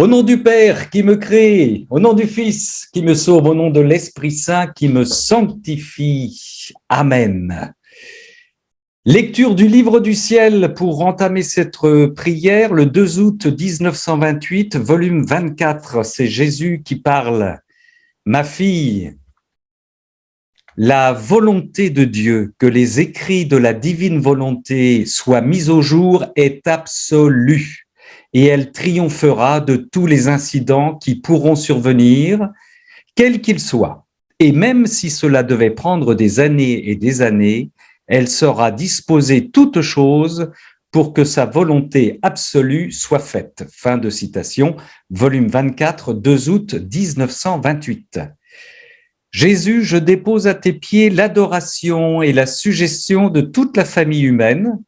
Au nom du Père qui me crée, au nom du Fils qui me sauve, au nom de l'Esprit Saint qui me sanctifie. Amen. Lecture du livre du ciel pour entamer cette prière, le 2 août 1928, volume 24, c'est Jésus qui parle. Ma fille, la volonté de Dieu, que les écrits de la divine volonté soient mis au jour est absolue et elle triomphera de tous les incidents qui pourront survenir, quels qu'ils soient. Et même si cela devait prendre des années et des années, elle saura disposer toutes choses pour que sa volonté absolue soit faite. Fin de citation, volume 24, 2 août 1928. Jésus, je dépose à tes pieds l'adoration et la suggestion de toute la famille humaine.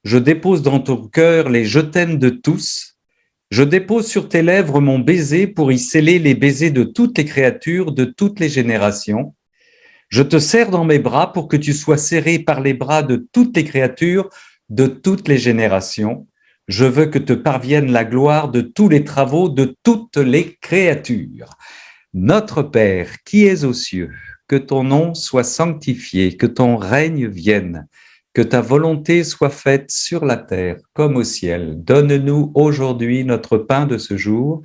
Je dépose dans ton cœur les je t'aime de tous. Je dépose sur tes lèvres mon baiser pour y sceller les baisers de toutes les créatures, de toutes les générations. Je te serre dans mes bras pour que tu sois serré par les bras de toutes les créatures, de toutes les générations. Je veux que te parvienne la gloire de tous les travaux de toutes les créatures. Notre Père qui es aux cieux, que ton nom soit sanctifié, que ton règne vienne, que ta volonté soit faite sur la terre comme au ciel. Donne-nous aujourd'hui notre pain de ce jour.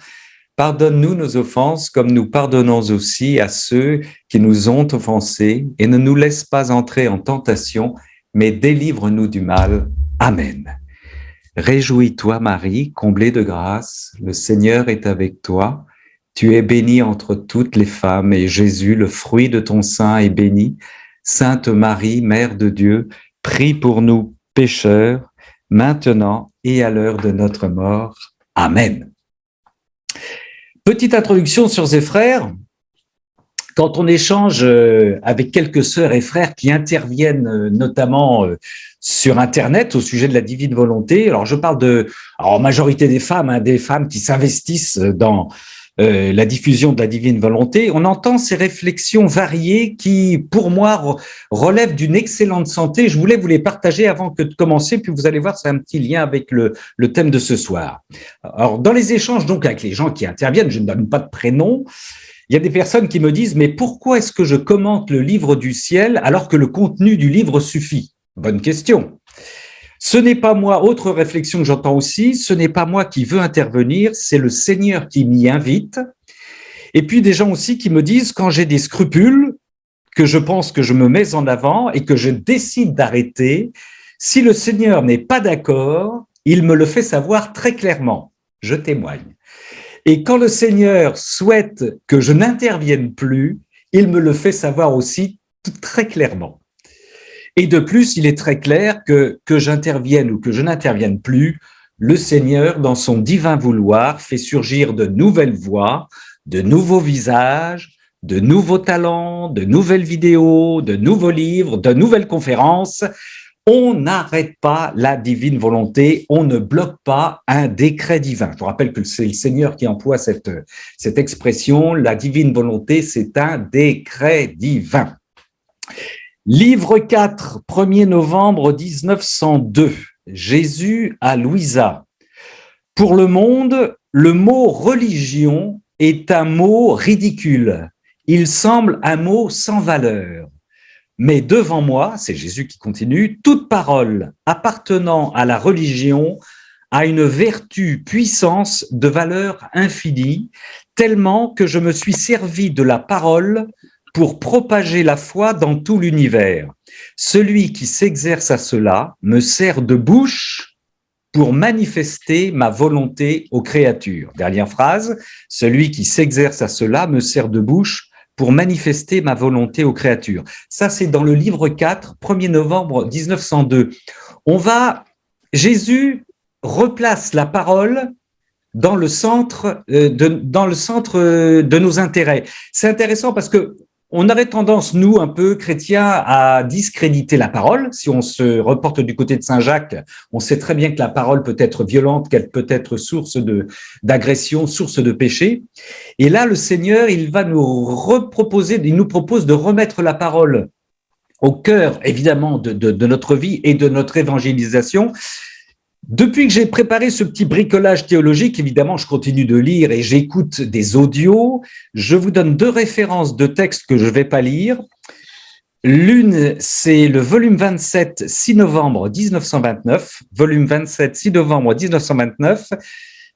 Pardonne-nous nos offenses comme nous pardonnons aussi à ceux qui nous ont offensés et ne nous laisse pas entrer en tentation, mais délivre-nous du mal. Amen. Réjouis-toi, Marie, comblée de grâce, le Seigneur est avec toi. Tu es bénie entre toutes les femmes et Jésus, le fruit de ton sein, est béni. Sainte Marie, Mère de Dieu, prie pour nous pécheurs, maintenant et à l'heure de notre mort. Amen. Petite introduction sur ces frères. Quand on échange avec quelques sœurs et frères qui interviennent notamment sur Internet au sujet de la divine volonté, alors je parle en majorité des femmes qui s'investissent dans la diffusion de la divine volonté, on entend ces réflexions variées qui, pour moi, relèvent d'une excellente santé. Je voulais vous les partager avant que de commencer, puis vous allez voir, c'est un petit lien avec le thème de ce soir. Alors, dans les échanges donc avec les gens qui interviennent, je ne donne pas de prénom, il y a des personnes qui me disent « Mais pourquoi est-ce que je commente le livre du ciel alors que le contenu du livre suffit ?» Bonne question. Ce n'est pas moi, autre réflexion que j'entends aussi, ce n'est pas moi qui veux intervenir, c'est le Seigneur qui m'y invite. Et puis des gens aussi qui me disent, quand j'ai des scrupules, que je pense que je me mets en avant et que je décide d'arrêter, si le Seigneur n'est pas d'accord, il me le fait savoir très clairement. Je témoigne. Et quand le Seigneur souhaite que je n'intervienne plus, il me le fait savoir aussi très clairement. Et de plus, il est très clair que j'intervienne ou que je n'intervienne plus, le Seigneur, dans son divin vouloir, fait surgir de nouvelles voix, de nouveaux visages, de nouveaux talents, de nouvelles vidéos, de nouveaux livres, de nouvelles conférences. On n'arrête pas la divine volonté, on ne bloque pas un décret divin. Je vous rappelle que c'est le Seigneur qui emploie cette expression, la divine volonté, c'est un décret divin. Livre 4, 1er novembre 1902, Jésus à Louisa. Pour le monde, le mot religion est un mot ridicule. Il semble un mot sans valeur. Mais devant moi, c'est Jésus qui continue, toute parole appartenant à la religion a une vertu, puissance de valeur infinie, tellement que je me suis servi de la parole pour propager la foi dans tout l'univers. Celui qui s'exerce à cela me sert de bouche pour manifester ma volonté aux créatures. Dernière phrase, celui qui s'exerce à cela me sert de bouche pour manifester ma volonté aux créatures. Ça, c'est dans le livre 4, 1er novembre 1902. Jésus replace la parole dans le centre de nos intérêts. C'est intéressant parce que on aurait tendance, nous, un peu chrétiens, à discréditer la parole. Si on se reporte du côté de Saint Jacques, on sait très bien que la parole peut être violente, qu'elle peut être source d'agression, source de péché. Et là, le Seigneur, il nous propose de remettre la parole au cœur, évidemment, de notre vie et de notre évangélisation, Depuis que j'ai préparé ce petit bricolage théologique, évidemment, je continue de lire et j'écoute des audios. Je vous donne 2 références de textes que je ne vais pas lire. L'une, c'est le volume 27, 6 novembre 1929. Volume 27, 6 novembre 1929.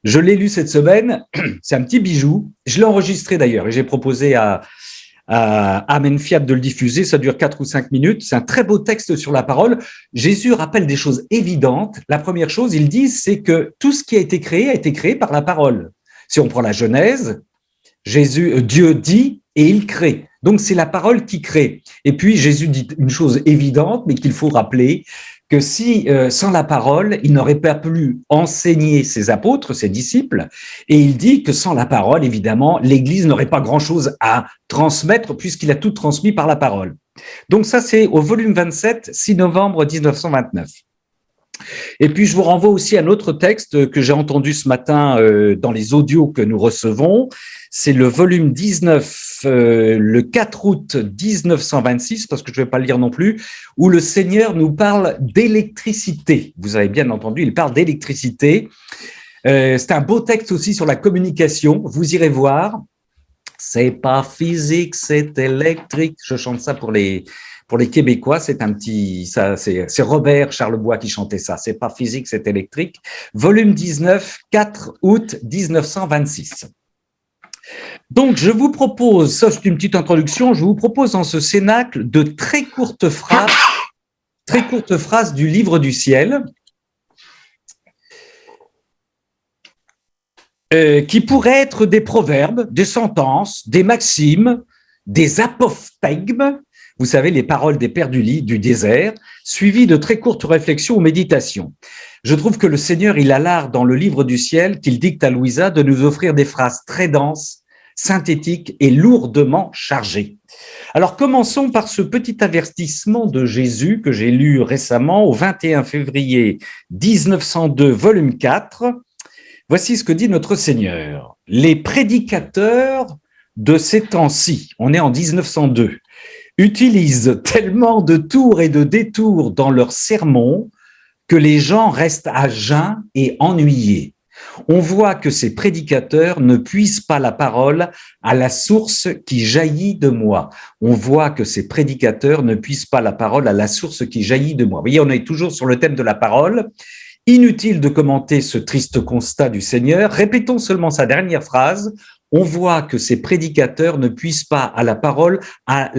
Je l'ai lu cette semaine. C'est un petit bijou. Je l'ai enregistré d'ailleurs et j'ai proposé à Amen Fiat de le diffuser. Ça dure 4 ou 5 minutes. C'est un très beau texte sur la parole. Jésus rappelle des choses évidentes. La première chose, il dit, c'est que tout ce qui a été créé par la parole. Si on prend la Genèse, Dieu dit et il crée. Donc, c'est la parole qui crée. Et puis, Jésus dit une chose évidente, mais qu'il faut rappeler, que si, sans la parole, il n'aurait pas pu enseigner ses apôtres, ses disciples, et il dit que sans la parole, évidemment, l'Église n'aurait pas grand-chose à transmettre puisqu'il a tout transmis par la parole. Donc ça, c'est au volume 27, 6 novembre 1929. Et puis, je vous renvoie aussi à un autre texte que j'ai entendu ce matin dans les audios que nous recevons. C'est le volume 19, le 4 août 1926, parce que je ne vais pas le lire non plus, où le Seigneur nous parle d'électricité. Vous avez bien entendu, il parle d'électricité. C'est un beau texte aussi sur la communication. Vous irez voir. C'est pas physique, c'est électrique. Je chante ça pour les Québécois, c'est Robert Charlebois qui chantait ça. C'est pas physique, c'est électrique. Volume 19, 4 août 1926. Donc, je vous propose, ça c'est une petite introduction, je vous propose dans ce cénacle de très courtes phrases du livre du ciel, qui pourraient être des proverbes, des sentences, des maximes, des apophthegmes, vous savez, les paroles des pères du désert, suivies de très courtes réflexions ou méditations. Je trouve que le Seigneur, il a l'art dans le livre du ciel qu'il dicte à Louisa de nous offrir des phrases très denses, synthétiques et lourdement chargées. Alors, commençons par ce petit avertissement de Jésus que j'ai lu récemment au 21 février 1902, volume 4. Voici ce que dit notre Seigneur. Les prédicateurs de ces temps-ci, on est en 1902, utilisent tellement de tours et de détours dans leurs sermons que les gens restent à jeun et ennuyés. On voit que ces prédicateurs ne puisent pas la parole à la source qui jaillit de moi. On voit que ces prédicateurs ne puisent pas la parole à la source qui jaillit de moi. Vous voyez, on est toujours sur le thème de la parole. Inutile de commenter ce triste constat du Seigneur. Répétons seulement sa dernière phrase. On voit que ces prédicateurs ne puissent pas la parole à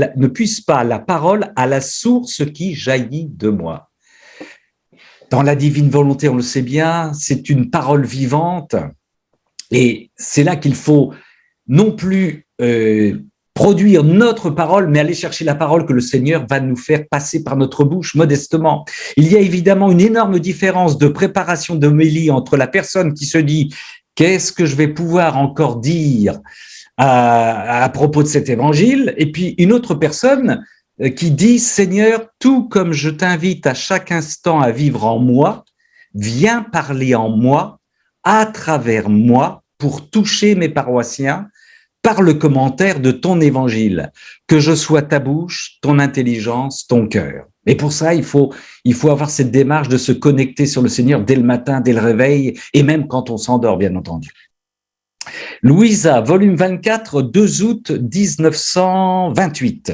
la source qui jaillit de moi. Dans la divine volonté, on le sait bien, c'est une parole vivante et c'est là qu'il faut non plus produire notre parole, mais aller chercher la parole que le Seigneur va nous faire passer par notre bouche modestement. Il y a évidemment une énorme différence de préparation d'homélie entre la personne qui se dit « Qu'est-ce que je vais pouvoir encore dire à propos de cet évangile ?» et puis une autre personne qui dit « Seigneur, tout comme je t'invite à chaque instant à vivre en moi, viens parler en moi, à travers moi, pour toucher mes paroissiens, par le commentaire de ton évangile, que je sois ta bouche, ton intelligence, ton cœur. » Et pour ça, il faut avoir cette démarche de se connecter sur le Seigneur dès le matin, dès le réveil, et même quand on s'endort, bien entendu. Louisa, volume 24, 2 août 1928.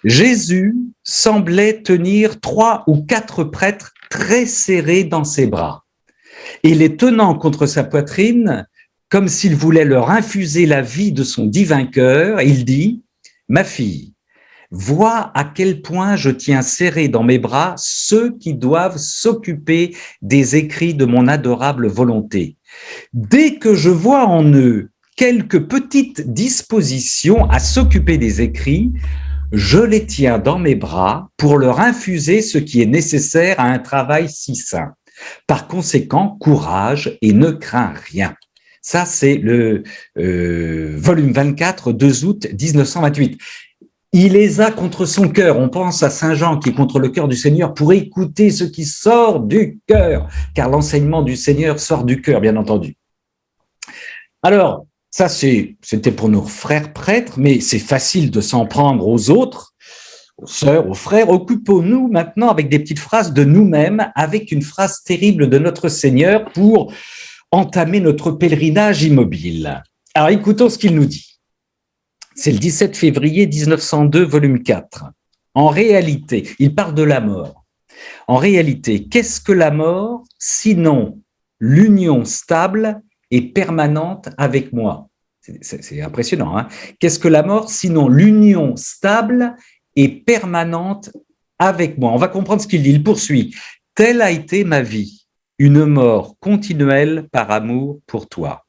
Jésus semblait tenir 3 ou 4 prêtres très serrés dans ses bras, et les tenant contre sa poitrine, comme s'il voulait leur infuser la vie de son divin cœur, il dit « Ma fille, vois à quel point je tiens serré dans mes bras ceux qui doivent s'occuper des écrits de mon adorable volonté. Dès que je vois en eux quelques petites dispositions à s'occuper des écrits, je les tiens dans mes bras pour leur infuser ce qui est nécessaire à un travail si saint. Par conséquent, courage et ne crains rien. » Ça, c'est le volume 24, 2 août 1928. Il les a contre son cœur. On pense à Saint Jean qui est contre le cœur du Seigneur pour écouter ce qui sort du cœur, car l'enseignement du Seigneur sort du cœur, bien entendu. Alors, ça, c'était pour nos frères prêtres, mais c'est facile de s'en prendre aux autres. aux sœurs, aux frères, occupons-nous maintenant avec des petites phrases de nous-mêmes, avec une phrase terrible de notre Seigneur pour entamer notre pèlerinage immobile. Alors écoutons ce qu'il nous dit. C'est le 17 février 1902, volume 4. En réalité, il parle de la mort. En réalité, qu'est-ce que la mort sinon l'union stable et permanente avec moi? C'est impressionnant. Hein? Qu'est-ce que la mort sinon l'union stable et permanente avec moi? On va comprendre ce qu'il dit. Il poursuit. Telle a été ma vie, une mort continuelle par amour pour toi.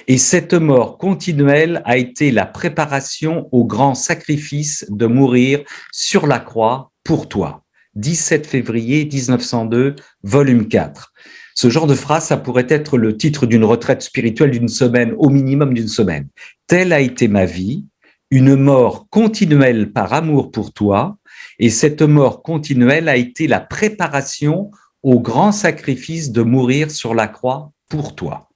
Et cette mort continuelle a été la préparation au grand sacrifice de mourir sur la croix pour toi. 17 février 1902, volume 4. Ce genre de phrase, ça pourrait être le titre d'une retraite spirituelle d'une semaine, au minimum d'une semaine. Telle a été ma vie, une mort continuelle par amour pour toi, et cette mort continuelle a été la préparation au grand sacrifice de mourir sur la croix pour toi.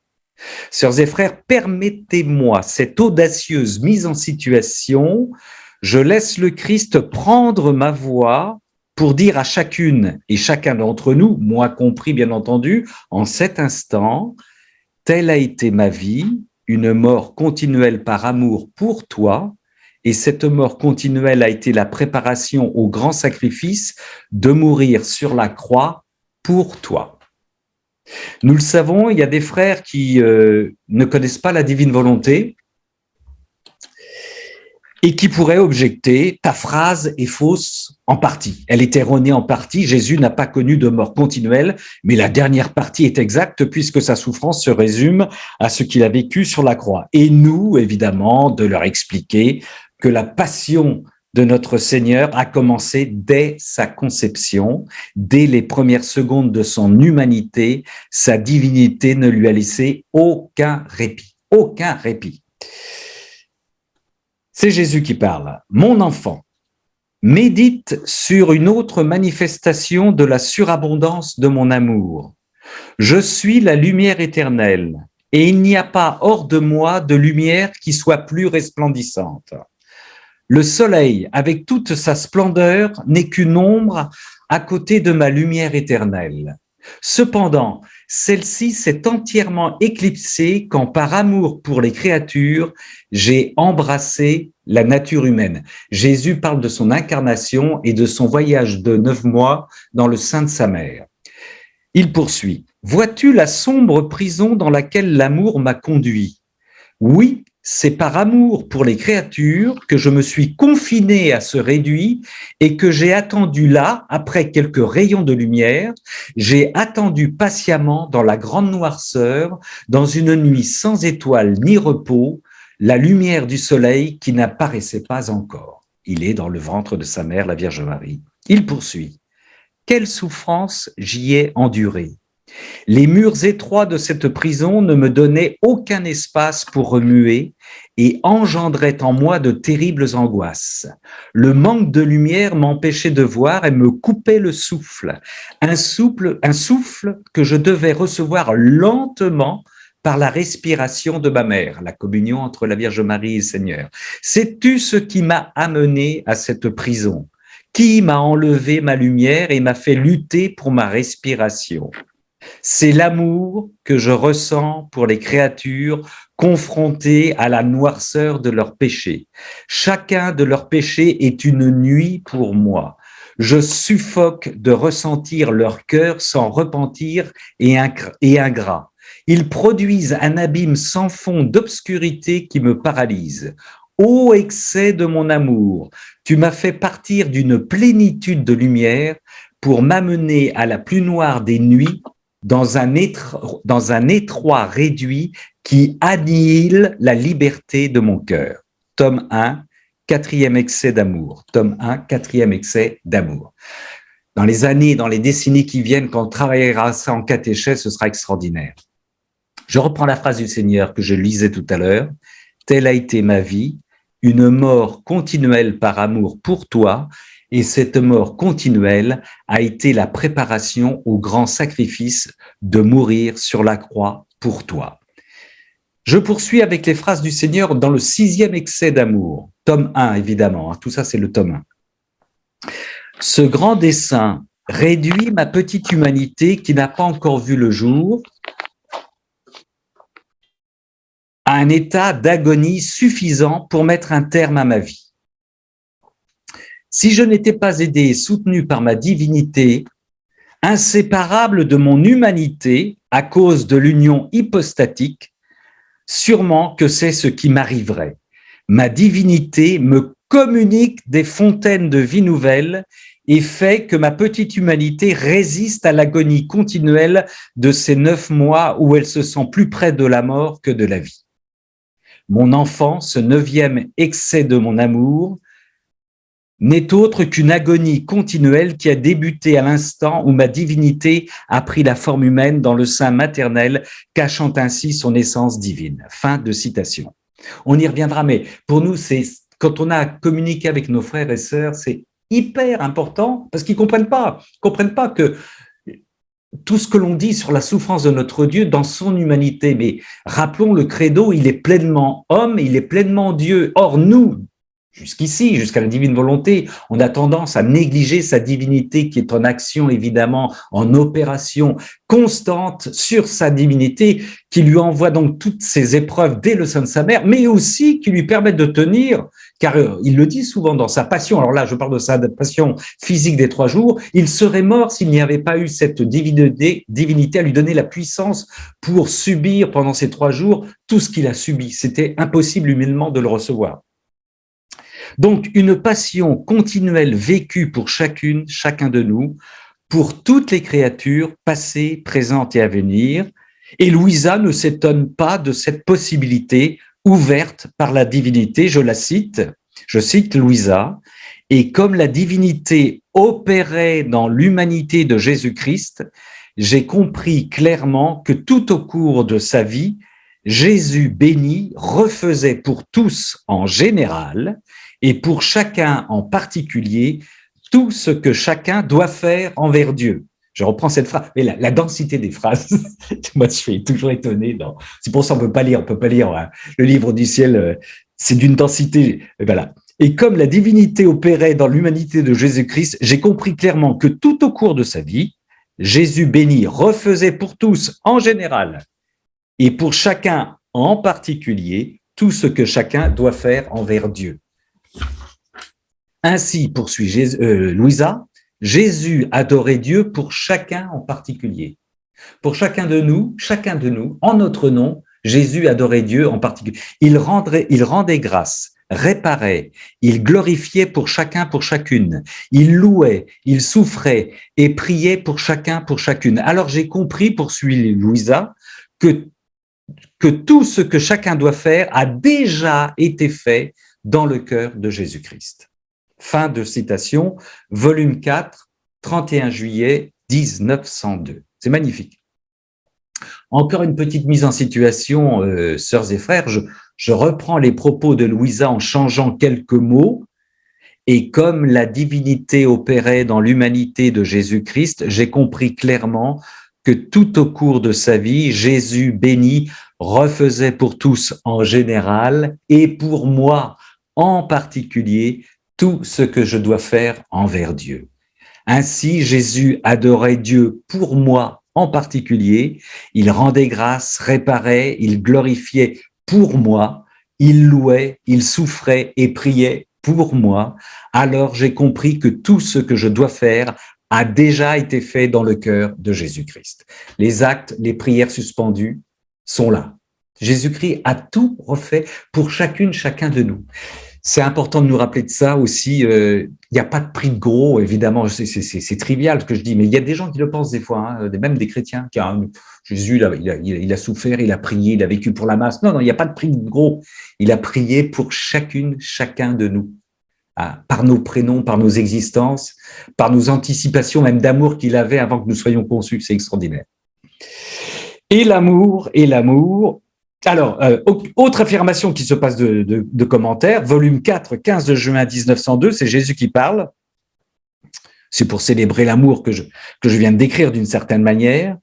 Sœurs et frères, permettez-moi cette audacieuse mise en situation. Je laisse le Christ prendre ma voix pour dire à chacune et chacun d'entre nous, moi compris bien entendu, en cet instant, telle a été ma vie, une mort continuelle par amour pour toi, et cette mort continuelle a été la préparation au grand sacrifice de mourir sur la croix pour toi. Nous le savons, il y a des frères qui ne connaissent pas la divine volonté et qui pourraient objecter, ta phrase est fausse en partie. Elle est erronée en partie. Jésus n'a pas connu de mort continuelle, mais la dernière partie est exacte puisque sa souffrance se résume à ce qu'il a vécu sur la croix. Et nous, évidemment, de leur expliquer que la passion de notre Seigneur a commencé dès sa conception, dès les premières secondes de son humanité. Sa divinité ne lui a laissé aucun répit. Aucun répit. C'est Jésus qui parle. Mon enfant, médite sur une autre manifestation de la surabondance de mon amour. Je suis la lumière éternelle, et il n'y a pas hors de moi de lumière qui soit plus resplendissante. Le soleil, avec toute sa splendeur, n'est qu'une ombre à côté de ma lumière éternelle. Cependant, celle-ci s'est entièrement éclipsée quand, par amour pour les créatures, j'ai embrassé la nature humaine. Jésus parle de son incarnation et de son voyage de 9 mois dans le sein de sa mère. Il poursuit. « Vois-tu la sombre prison dans laquelle l'amour m'a conduit ? Oui, c'est par amour pour les créatures que je me suis confiné à ce réduit et que j'ai attendu là, après quelques rayons de lumière, j'ai attendu patiemment dans la grande noirceur, dans une nuit sans étoiles ni repos, la lumière du soleil qui n'apparaissait pas encore. Il est dans le ventre de sa mère, la Vierge Marie. Il poursuit. Quelle souffrance j'y ai endurée. Les murs étroits de cette prison ne me donnaient aucun espace pour remuer et engendraient en moi de terribles angoisses. Le manque de lumière m'empêchait de voir et me coupait le souffle. Un souffle que je devais recevoir lentement par la respiration de ma mère, la communion entre la Vierge Marie et le Seigneur. Sais-tu ce qui m'a amené à cette prison? Qui m'a enlevé ma lumière et m'a fait lutter pour ma respiration? C'est l'amour que je ressens pour les créatures confrontées à la noirceur de leurs péchés. Chacun de leurs péchés est une nuit pour moi. Je suffoque de ressentir leur cœur sans repentir et ingrat. Ils produisent un abîme sans fond d'obscurité qui me paralyse. Ô excès de mon amour, tu m'as fait partir d'une plénitude de lumière pour m'amener à la plus noire des nuits dans un étroit réduit qui annihile la liberté de mon cœur. Tome 1, quatrième excès d'amour. Tome 1, quatrième excès d'amour. Dans les années, dans les décennies qui viennent, quand on travaillera ça en catéchèse, ce sera extraordinaire. Je reprends la phrase du Seigneur que je lisais tout à l'heure. Telle a été ma vie, une mort continuelle par amour pour toi, et cette mort continuelle a été la préparation au grand sacrifice de mourir sur la croix pour toi. Je poursuis avec les phrases du Seigneur dans le 6e excès d'amour, tome 1 évidemment, tout ça c'est le tome 1. Ce grand dessein réduit ma petite humanité qui n'a pas encore vu le jour à un état d'agonie suffisant pour mettre un terme à ma vie. Si je n'étais pas aidé et soutenu par ma divinité, inséparable de mon humanité à cause de l'union hypostatique, sûrement que c'est ce qui m'arriverait. Ma divinité me communique des fontaines de vie nouvelle et fait que ma petite humanité résiste à l'agonie continuelle de ces 9 mois où elle se sent plus près de la mort que de la vie. Mon enfant, ce 9e excès de mon amour, n'est autre qu'une agonie continuelle qui a débuté à l'instant où ma divinité a pris la forme humaine dans le sein maternel, cachant ainsi son essence divine. Fin de citation. On y reviendra, mais pour nous, c'est quand on a communiqué avec nos frères et sœurs, c'est hyper important parce qu'ils comprennent pas que tout ce que l'on dit sur la souffrance de notre Dieu dans son humanité. Mais rappelons le credo, il est pleinement homme, il est pleinement Dieu. Or, nous, jusqu'ici, jusqu'à la divine volonté, on a tendance à négliger sa divinité qui est en action, évidemment, en opération constante sur sa divinité, qui lui envoie donc toutes ces épreuves dès le sein de sa mère, mais aussi qui lui permettent de tenir, car il le dit souvent dans sa passion, alors là je parle de sa passion physique des 3 jours, il serait mort s'il n'y avait pas eu cette divinité à lui donner la puissance pour subir pendant ces 3 jours tout ce qu'il a subi. C'était impossible humainement de le recevoir. Donc, une passion continuelle vécue pour chacun de nous, pour toutes les créatures, passées, présentes et à venir. Et Louisa ne s'étonne pas de cette possibilité ouverte par la divinité. Je cite Louisa, « Et comme la divinité opérait dans l'humanité de Jésus-Christ, j'ai compris clairement que tout au cours de sa vie, Jésus béni refaisait pour tous en général et pour chacun en particulier tout ce que chacun doit faire envers Dieu. » Je reprends cette phrase, mais la densité des phrases, moi je suis toujours étonné. C'est pour ça qu'on peut pas lire hein, le livre du ciel, c'est d'une densité, voilà. Et comme la divinité opérait dans l'humanité de Jésus-Christ, j'ai compris clairement que tout au cours de sa vie, Jésus béni refaisait pour tous en général et pour chacun en particulier tout ce que chacun doit faire envers Dieu. Ainsi, poursuit Louisa, Jésus adorait Dieu pour chacun en particulier. Pour chacun de nous, en notre nom, Jésus adorait Dieu en particulier. Il rendait grâce, réparait, il glorifiait pour chacun, pour chacune. Il louait, il souffrait et priait pour chacun, pour chacune. Alors j'ai compris, poursuit Louisa, que tout ce que chacun doit faire a déjà été fait dans le cœur de Jésus-Christ. Fin de citation, volume 4, 31 juillet 1902. C'est magnifique. Encore une petite mise en situation, sœurs et frères, je reprends les propos de Louisa en changeant quelques mots. Et comme la divinité opérait dans l'humanité de Jésus-Christ, j'ai compris clairement que tout au cours de sa vie, Jésus béni refaisait pour tous en général et pour moi en particulier tout ce que je dois faire envers Dieu. Ainsi, Jésus adorait Dieu pour moi en particulier, il rendait grâce, réparait, il glorifiait pour moi, il louait, il souffrait et priait pour moi. Alors j'ai compris que tout ce que je dois faire a déjà été fait dans le cœur de Jésus-Christ. Les actes, les prières suspendues sont là. Jésus-Christ a tout refait pour chacun de nous. C'est important de nous rappeler de ça aussi. Il n'y a pas de prix de gros, évidemment. C'est trivial ce que je dis, mais il y a des gens qui le pensent des fois, hein, même des chrétiens. Jésus, il a souffert, il a prié, il a vécu pour la masse. Non, il n'y a pas de prix de gros. Il a prié pour chacun de nous. Ah, par nos prénoms, par nos existences, par nos anticipations, même d'amour qu'il avait avant que nous soyons conçus. C'est extraordinaire. Et l'amour. Alors, autre affirmation qui se passe de commentaires, volume 4, 15 juin 1902, c'est Jésus qui parle. C'est pour célébrer l'amour que je viens de décrire d'une certaine manière.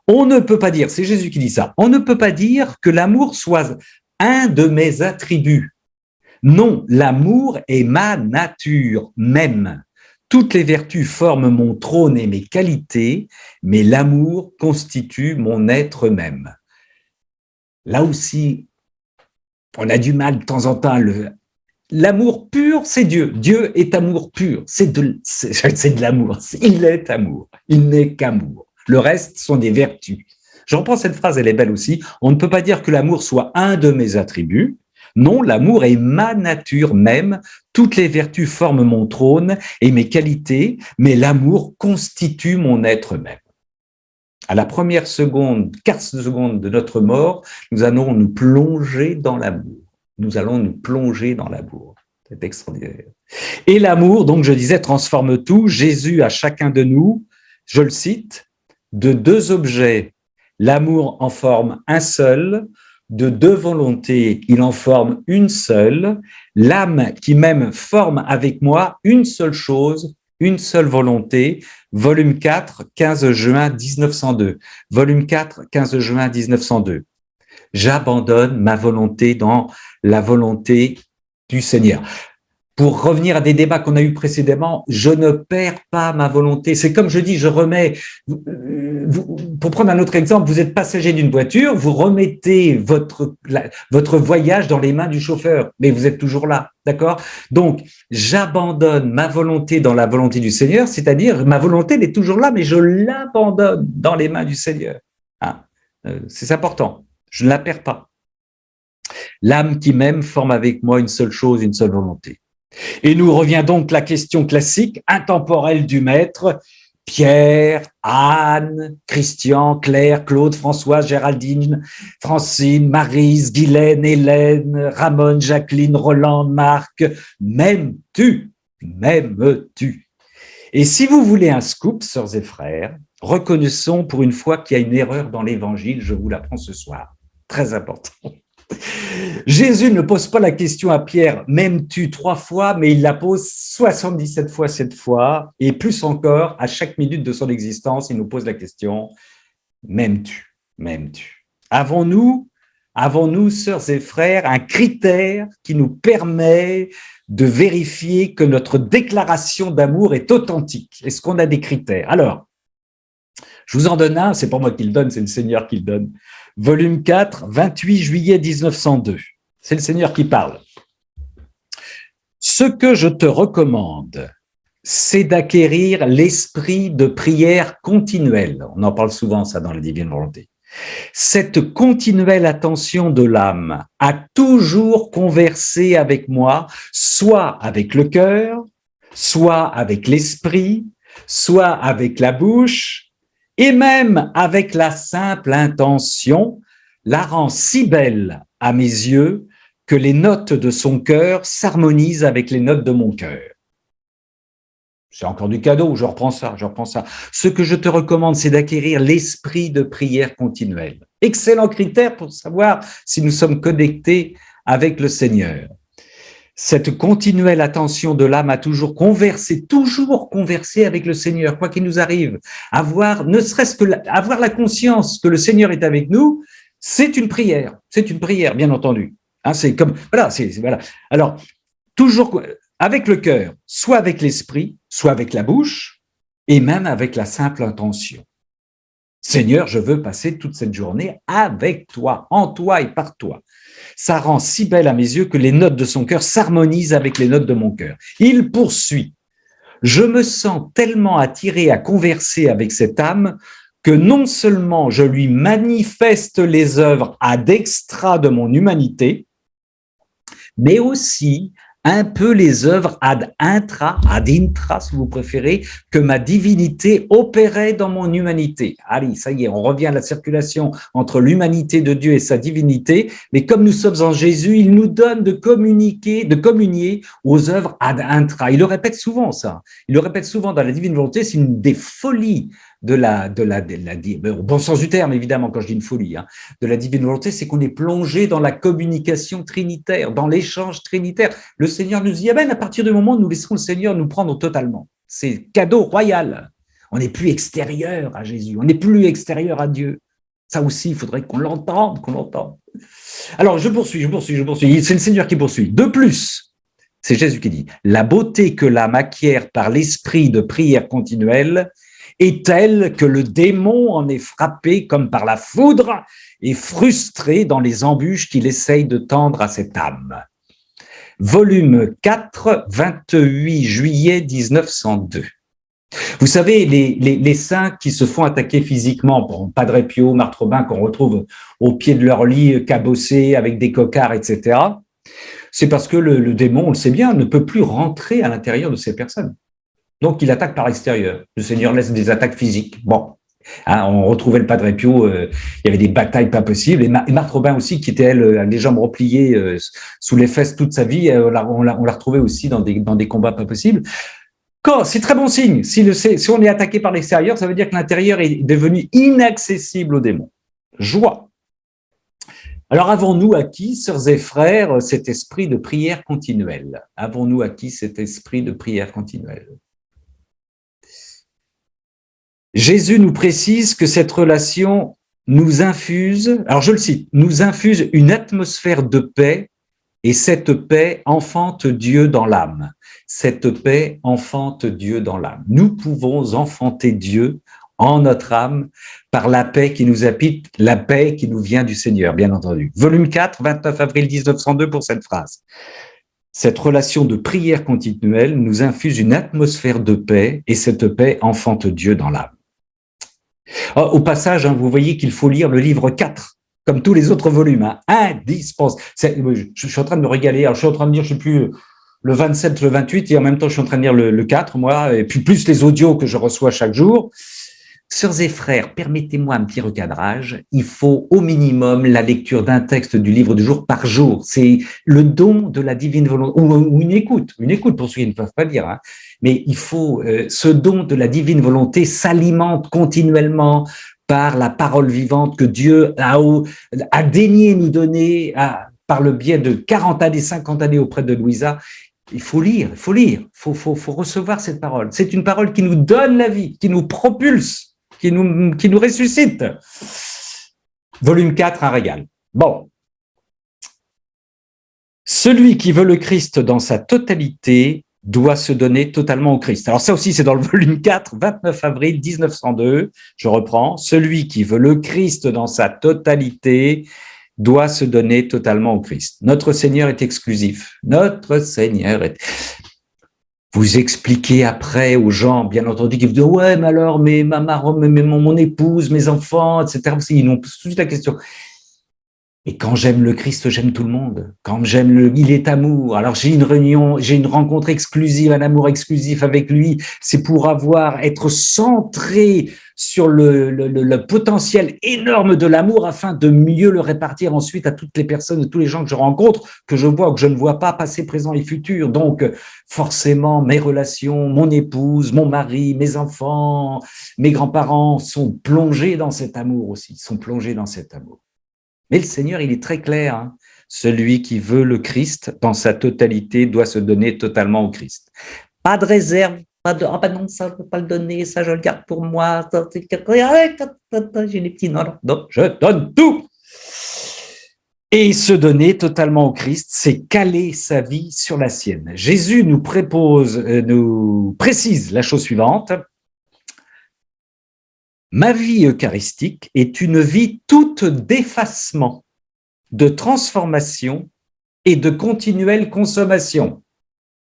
On ne peut pas dire, c'est Jésus qui dit ça, on ne peut pas dire que l'amour soit un de mes attributs. Non, l'amour est ma nature même. Toutes les vertus forment mon trône et mes qualités, mais l'amour constitue mon être même. Là aussi, on a du mal de temps en temps à L'amour pur, c'est Dieu. Dieu est amour pur. C'est de l'amour. Il est amour. Il n'est qu'amour. Le reste sont des vertus. Je reprends cette phrase, elle est belle aussi. On ne peut pas dire que l'amour soit un de mes attributs. Non, l'amour est ma nature même. Toutes les vertus forment mon trône et mes qualités, mais l'amour constitue mon être même. À la première seconde, quart seconde de notre mort, nous allons nous plonger dans l'amour. Nous allons nous plonger dans l'amour. C'est extraordinaire. Et l'amour, donc je disais, transforme tout. Jésus à chacun de nous, je le cite, de deux objets, l'amour en forme un seul, de deux volontés, il en forme une seule, l'âme qui même forme avec moi une seule chose, une seule volonté, volume 4, 15 juin 1902. Volume 4, 15 juin 1902. J'abandonne ma volonté dans la volonté du Seigneur. Pour revenir à des débats qu'on a eus précédemment, je ne perds pas ma volonté. C'est comme je dis, je remets, pour prendre un autre exemple, vous êtes passager d'une voiture, vous remettez votre voyage dans les mains du chauffeur, mais vous êtes toujours là, d'accord? Donc, j'abandonne ma volonté dans la volonté du Seigneur, c'est-à-dire ma volonté elle est toujours là, mais je l'abandonne dans les mains du Seigneur. Hein? C'est important, je ne la perds pas. L'âme qui m'aime forme avec moi une seule chose, une seule volonté. Et nous revient donc la question classique, intemporelle du maître, Pierre, Anne, Christian, Claire, Claude, Françoise, Géraldine, Francine, Maryse, Guylaine, Hélène, Ramon, Jacqueline, Roland, Marc, m'aimes-tu? M'aimes-tu? Et si vous voulez un scoop, sœurs et frères, reconnaissons pour une fois qu'il y a une erreur dans l'évangile, je vous l'apprends ce soir. Très important. Jésus ne pose pas la question à Pierre, m'aimes-tu 3 fois, mais il la pose 77 fois 7 fois, et plus encore, à chaque minute de son existence, il nous pose la question, m'aimes-tu? M'aimes-tu? Avons-nous, sœurs et frères, un critère qui nous permet de vérifier que notre déclaration d'amour est authentique? Est-ce qu'on a des critères? Alors, je vous en donne un, c'est pas moi qui le donne, c'est le Seigneur qui le donne. Volume 4, 28 juillet 1902. C'est le Seigneur qui parle. Ce que je te recommande, c'est d'acquérir l'esprit de prière continuelle. On en parle souvent, ça, dans la divine volonté. Cette continuelle attention de l'âme à toujours converser avec moi, soit avec le cœur, soit avec l'esprit, soit avec la bouche, et même avec la simple intention, la rend si belle à mes yeux que les notes de son cœur s'harmonisent avec les notes de mon cœur. C'est encore du cadeau, je reprends ça. Ce que je te recommande, c'est d'acquérir l'esprit de prière continuelle. Excellent critère pour savoir si nous sommes connectés avec le Seigneur. Cette continuelle attention de l'âme à toujours converser avec le Seigneur, quoi qu'il nous arrive. Ne serait-ce que avoir la conscience que le Seigneur est avec nous, c'est une prière, bien entendu. Hein, c'est comme, voilà. Alors, toujours avec le cœur, soit avec l'esprit, soit avec la bouche, et même avec la simple intention. Seigneur, je veux passer toute cette journée avec toi, en toi et par toi. Ça rend si belle à mes yeux que les notes de son cœur s'harmonisent avec les notes de mon cœur. Il poursuit. Je me sens tellement attiré à converser avec cette âme que non seulement je lui manifeste les œuvres ad extra de mon humanité, mais aussi un peu les œuvres ad intra, si vous préférez, que ma divinité opérait dans mon humanité. Allez, ça y est, on revient à la circulation entre l'humanité de Dieu et sa divinité, mais comme nous sommes en Jésus, il nous donne de communier aux œuvres ad intra. Il le répète souvent, ça. Il le répète souvent dans la divine volonté, c'est une des folies au bon sens du terme, évidemment, quand je dis une folie, hein, de la divine volonté, c'est qu'on est plongé dans la communication trinitaire, dans l'échange trinitaire. Le Seigneur nous y amène à partir du moment où nous laisserons le Seigneur nous prendre totalement. C'est cadeau royal. On n'est plus extérieur à Jésus, on n'est plus extérieur à Dieu. Ça aussi, il faudrait qu'on l'entende. Alors, je poursuis. C'est le Seigneur qui poursuit. De plus, C'est Jésus qui dit, la beauté que l'âme acquiert par l'esprit de prière continuelle est telle que le démon en est frappé comme par la foudre et frustré dans les embûches qu'il essaye de tendre à cette âme. Volume 4, 28 juillet 1902. Vous savez, les saints qui se font attaquer physiquement, bon, Padre Pio, Marthe Robin, qu'on retrouve au pied de leur lit cabossés avec des cocards, etc., c'est parce que le démon, on le sait bien, ne peut plus rentrer à l'intérieur de ces personnes. Donc, il attaque par l'extérieur. Le Seigneur laisse des attaques physiques. Bon, hein, on retrouvait le Padre Pio, il y avait des batailles pas possibles. Et Marthe Robin aussi, qui était, elle, les jambes repliées sous les fesses toute sa vie, on l'a retrouvée aussi dans des combats pas possibles. C'est très bon signe. Si on est attaqué par l'extérieur, ça veut dire que l'intérieur est devenu inaccessible aux démons. Joie. Alors, avons-nous acquis, sœurs et frères, cet esprit de prière continuelle? Avons-nous acquis cet esprit de prière continuelle? Jésus nous précise que cette relation nous infuse, alors je le cite, nous infuse une atmosphère de paix et cette paix enfante Dieu dans l'âme. Cette paix enfante Dieu dans l'âme. Nous pouvons enfanter Dieu en notre âme par la paix qui nous habite, la paix qui nous vient du Seigneur, bien entendu. Volume 4, 29 avril 1902 pour cette phrase. Cette relation de prière continuelle nous infuse une atmosphère de paix et cette paix enfante Dieu dans l'âme. Au passage, vous voyez qu'il faut lire le livre 4, comme tous les autres volumes, indispensable. Je suis en train de me régaler, alors je suis en train de lire, je ne sais plus, le 27, le 28, et en même temps, je suis en train de lire le 4, moi, et puis plus les audios que je reçois chaque jour. Sœurs et frères, permettez-moi un petit recadrage. Il faut au minimum la lecture d'un texte du livre du jour par jour. C'est le don de la divine volonté, ou une écoute pour ceux qui ne peuvent pas lire. Hein. Mais il faut, ce don de la divine volonté s'alimente continuellement par la parole vivante que Dieu a daigné nous donner par le biais de 40 années, 50 années auprès de Louisa. Il faut lire, il faut recevoir cette parole. C'est une parole qui nous donne la vie, qui nous propulse, qui nous ressuscite. Volume 4, un régal. Bon. Celui qui veut le Christ dans sa totalité doit se donner totalement au Christ. Alors ça aussi, c'est dans le volume 4, 29 avril 1902. Je reprends. Celui qui veut le Christ dans sa totalité doit se donner totalement au Christ. Notre Seigneur est exclusif. Notre Seigneur est... Vous expliquez après aux gens, bien entendu, qui vous disent « Ouais, mais alors, mais mon épouse, mes enfants, etc. » Ils n'ont tout de suite la question. Et quand j'aime le Christ, j'aime tout le monde. Quand j'aime il est amour. Alors j'ai une réunion, j'ai une rencontre exclusive, un amour exclusif avec lui. C'est pour être centré sur le potentiel énorme de l'amour afin de mieux le répartir ensuite à toutes les personnes, tous les gens que je rencontre, que je vois ou que je ne vois pas, passé, présent et futur. Donc forcément, mes relations, mon épouse, mon mari, mes enfants, mes grands-parents sont plongés dans cet amour aussi, sont plongés dans cet amour. Mais le Seigneur, il est très clair. Hein. Celui qui veut le Christ dans sa totalité doit se donner totalement au Christ. Pas de réserve, pas de « Ah ben non, ça, je ne peux pas le donner, ça, je le garde pour moi. J'ai des petits... » Non, je donne tout. Et se donner totalement au Christ, c'est caler sa vie sur la sienne. Jésus nous précise la chose suivante. Ma vie eucharistique est une vie toute d'effacement, de transformation et de continuelle consommation.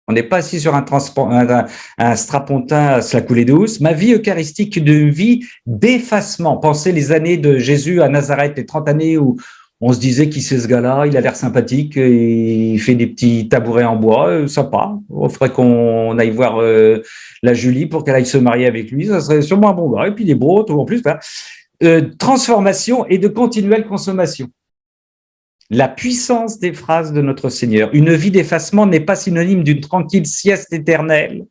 On n'est pas assis sur un strapontin à se la couler douce. Ma vie eucharistique est une vie d'effacement. Pensez les années de Jésus à Nazareth, les 30 années où on se disait qui c'est ce gars-là, il a l'air sympathique, et il fait des petits tabourets en bois, sympa. Il faudrait qu'on aille voir la Julie pour qu'elle aille se marier avec lui, ça serait sûrement un bon gars. Et puis il est beau, tout en plus. Transformation et de continuelle consommation. La puissance des phrases de notre Seigneur. Une vie d'effacement n'est pas synonyme d'une tranquille sieste éternelle,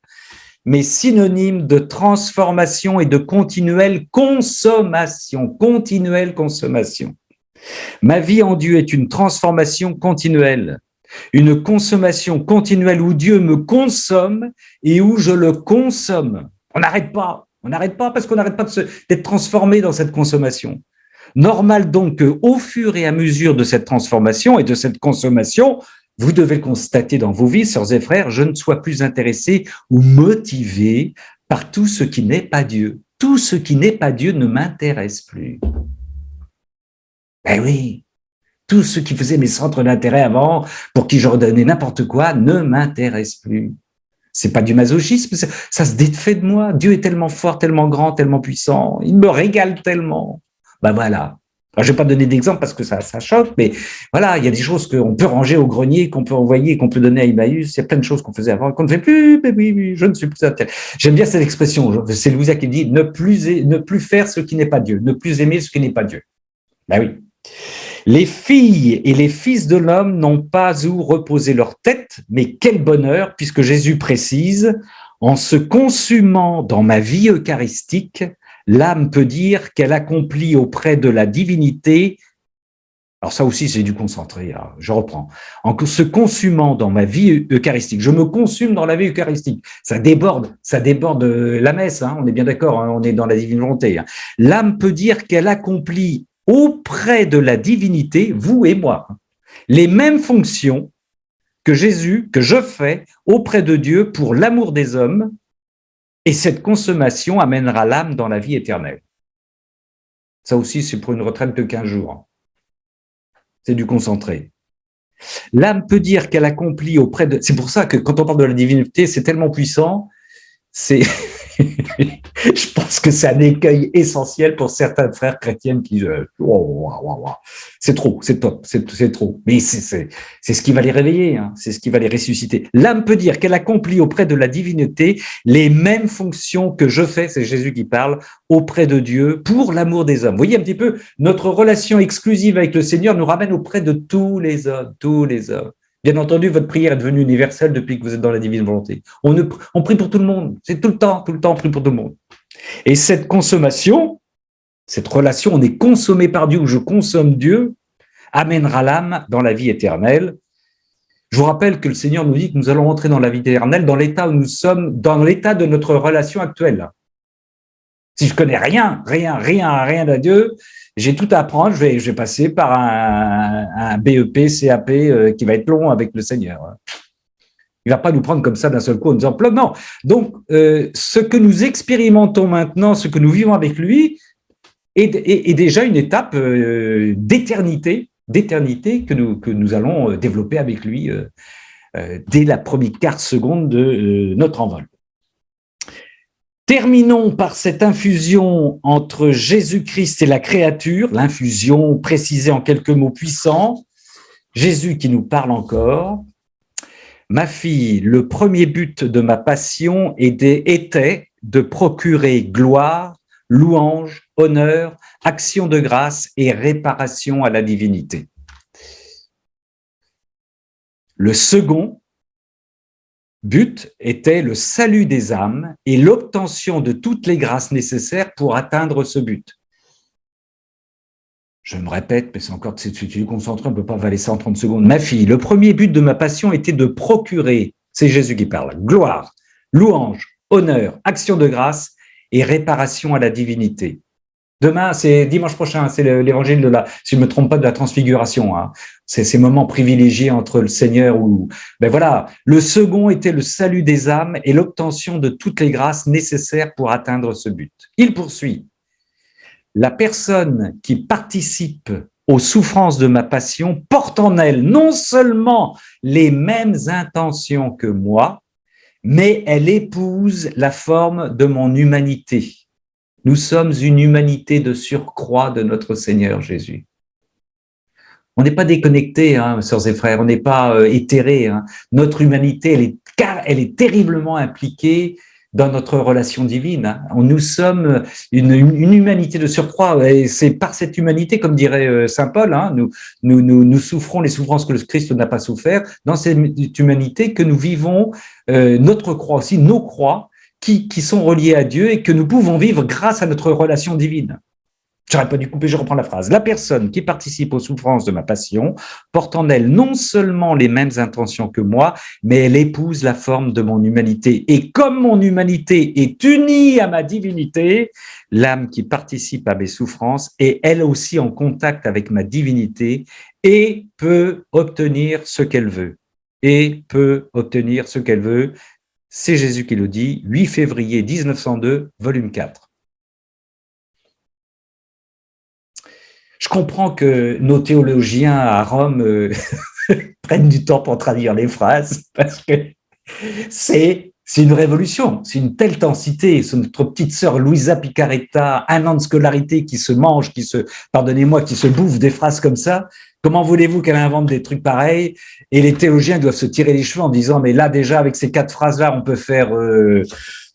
mais synonyme de transformation et de continuelle consommation. Continuelle consommation. Ma vie en Dieu est une transformation continuelle, une consommation continuelle où Dieu me consomme et où je le consomme. On n'arrête pas parce qu'on n'arrête pas d'être transformé dans cette consommation. Normal donc qu'au fur et à mesure de cette transformation et de cette consommation, vous devez le constater dans vos vies, sœurs et frères, je ne sois plus intéressé ou motivé par tout ce qui n'est pas Dieu. Tout ce qui n'est pas Dieu ne m'intéresse plus. Ben oui, tout ce qui faisait mes centres d'intérêt avant, pour qui j'ordonnais n'importe quoi, ne m'intéresse plus. C'est pas du masochisme, ça se défait de moi. Dieu est tellement fort, tellement grand, tellement puissant. Il me régale tellement. Ben voilà. Alors, je vais pas donner d'exemple parce que ça choque, mais voilà, il y a des choses qu'on peut ranger au grenier, qu'on peut envoyer, qu'on peut donner à Emmaüs. Il y a plein de choses qu'on faisait avant, qu'on ne fait plus. Mais oui, je ne suis plus intéressé. J'aime bien cette expression. C'est Louisa qui dit ne plus faire ce qui n'est pas Dieu, ne plus aimer ce qui n'est pas Dieu. Ben oui. Les filles et les fils de l'homme n'ont pas où reposer leur tête, mais quel bonheur, puisque Jésus précise, en se consumant dans ma vie eucharistique, l'âme peut dire qu'elle accomplit auprès de la divinité. Alors ça aussi, c'est du concentré, alors je reprends. En se consumant dans ma vie eucharistique, je me consume dans la vie eucharistique. Ça déborde la messe, hein, on est bien d'accord, hein, on est dans la divine volonté. Hein. L'âme peut dire qu'elle accomplit auprès de la divinité, vous et moi, les mêmes fonctions que Jésus, que je fais auprès de Dieu pour l'amour des hommes, et cette consommation amènera l'âme dans la vie éternelle. Ça aussi, c'est pour une retraite de 15 jours. C'est du concentré. L'âme peut dire qu'elle accomplit auprès de... C'est pour ça que quand on parle de la divinité, c'est tellement puissant, c'est... Je pense que c'est un écueil essentiel pour certains frères chrétiens qui c'est trop, c'est top, c'est trop. Mais c'est ce qui va les réveiller, hein, c'est ce qui va les ressusciter. L'âme peut dire qu'elle accomplit auprès de la divinité les mêmes fonctions que je fais, c'est Jésus qui parle, auprès de Dieu pour l'amour des hommes. Vous voyez un petit peu, notre relation exclusive avec le Seigneur nous ramène auprès de tous les hommes, tous les hommes. Bien entendu, votre prière est devenue universelle depuis que vous êtes dans la divine volonté. On prie pour tout le monde. C'est tout le temps, on prie pour tout le monde. Et cette consommation, cette relation, on est consommé par Dieu ou je consomme Dieu, amènera l'âme dans la vie éternelle. Je vous rappelle que le Seigneur nous dit que nous allons entrer dans la vie éternelle dans l'état où nous sommes, dans l'état de notre relation actuelle. Si je connais rien à Dieu, j'ai tout à apprendre, je vais passer par un BEP, CAP qui va être long avec le Seigneur. Il ne va pas nous prendre comme ça d'un seul coup en nous disant non. Donc, ce que nous expérimentons maintenant, ce que nous vivons avec lui, est déjà une étape d'éternité que nous allons développer avec lui dès la première quart seconde de notre envol. Terminons par cette infusion entre Jésus-Christ et la créature, l'infusion précisée en quelques mots puissants. Jésus qui nous parle encore. Ma fille, le premier but de ma passion était de procurer gloire, louange, honneur, action de grâce et réparation à la divinité. Le second but était le salut des âmes et l'obtention de toutes les grâces nécessaires pour atteindre ce but. Je me répète, mais c'est encore tu concentré, on ne peut pas avaler ça en 30 secondes. Ma fille, le premier but de ma passion était de procurer, c'est Jésus qui parle, gloire, louange, honneur, action de grâce et réparation à la divinité. Demain, c'est dimanche prochain, c'est l'évangile de la, si je ne me trompe pas, de la transfiguration. Hein. C'est ces moments privilégiés entre le Seigneur ou, ben voilà. Le second était le salut des âmes et l'obtention de toutes les grâces nécessaires pour atteindre ce but. Il poursuit. La personne qui participe aux souffrances de ma passion porte en elle non seulement les mêmes intentions que moi, mais elle épouse la forme de mon humanité. Nous sommes une humanité de surcroît de notre Seigneur Jésus. On n'est pas déconnectés, hein, sœurs et frères, on n'est pas éthérés. Hein. Notre humanité, elle est terriblement impliquée dans notre relation divine. Hein. Nous sommes une humanité de surcroît, et c'est par cette humanité, comme dirait saint Paul, hein, nous souffrons les souffrances que le Christ n'a pas souffert, dans cette humanité que nous vivons notre croix aussi, nos croix, qui sont reliés à Dieu et que nous pouvons vivre grâce à notre relation divine. J'aurais pas dû couper, je reprends la phrase. La personne qui participe aux souffrances de ma passion porte en elle non seulement les mêmes intentions que moi, mais elle épouse la forme de mon humanité. Et comme mon humanité est unie à ma divinité, l'âme qui participe à mes souffrances est elle aussi en contact avec ma divinité et peut obtenir ce qu'elle veut. et peut obtenir ce qu'elle veut. C'est Jésus qui le dit, 8 février 1902, volume 4. Je comprends que nos théologiens à Rome prennent du temps pour traduire les phrases, parce que c'est une révolution, c'est une telle densité. C'est notre petite sœur Luisa Picaretta, 1 an de scolarité, qui se mange, pardonnez-moi, qui se bouffe des phrases comme ça. Comment voulez-vous qu'elle invente des trucs pareils? Et les théologiens doivent se tirer les cheveux en disant, mais là déjà, avec ces 4 phrases-là, on peut faire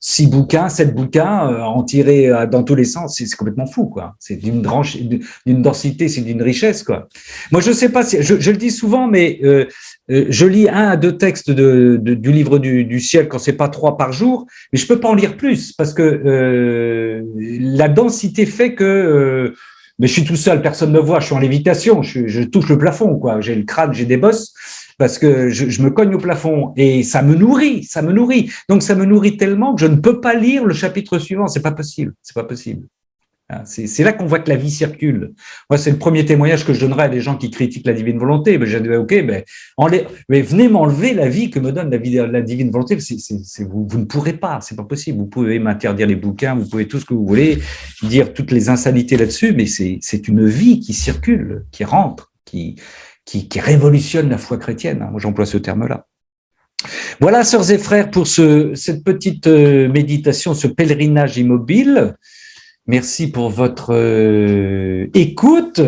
6 bouquins, 7 bouquins, en tirer dans tous les sens. C'est complètement fou, quoi. C'est d'une densité, c'est d'une richesse, quoi. Moi, je sais pas si, je le dis souvent, mais je lis 1 à 2 textes du livre du ciel quand c'est pas 3 par jour, mais je peux pas en lire plus parce que la densité fait que mais je suis tout seul, personne ne me voit, je suis en lévitation, je touche le plafond, quoi. J'ai le crâne, j'ai des bosses parce que je me cogne au plafond et ça me nourrit, ça me nourrit. Donc ça me nourrit tellement que je ne peux pas lire le chapitre suivant, c'est pas possible, c'est pas possible. C'est là qu'on voit que la vie circule. Moi, c'est le premier témoignage que je donnerai à des gens qui critiquent la divine volonté. Je dis, ok, mais venez m'enlever la vie que me donne la divine volonté. Vous ne pourrez pas, c'est pas possible. Vous pouvez m'interdire les bouquins, vous pouvez tout ce que vous voulez, dire toutes les insanités là-dessus, mais c'est une vie qui circule, qui rentre, qui révolutionne la foi chrétienne. Moi, j'emploie ce terme-là. Voilà, sœurs et frères, pour cette petite méditation, ce pèlerinage immobile. Merci pour votre écoute.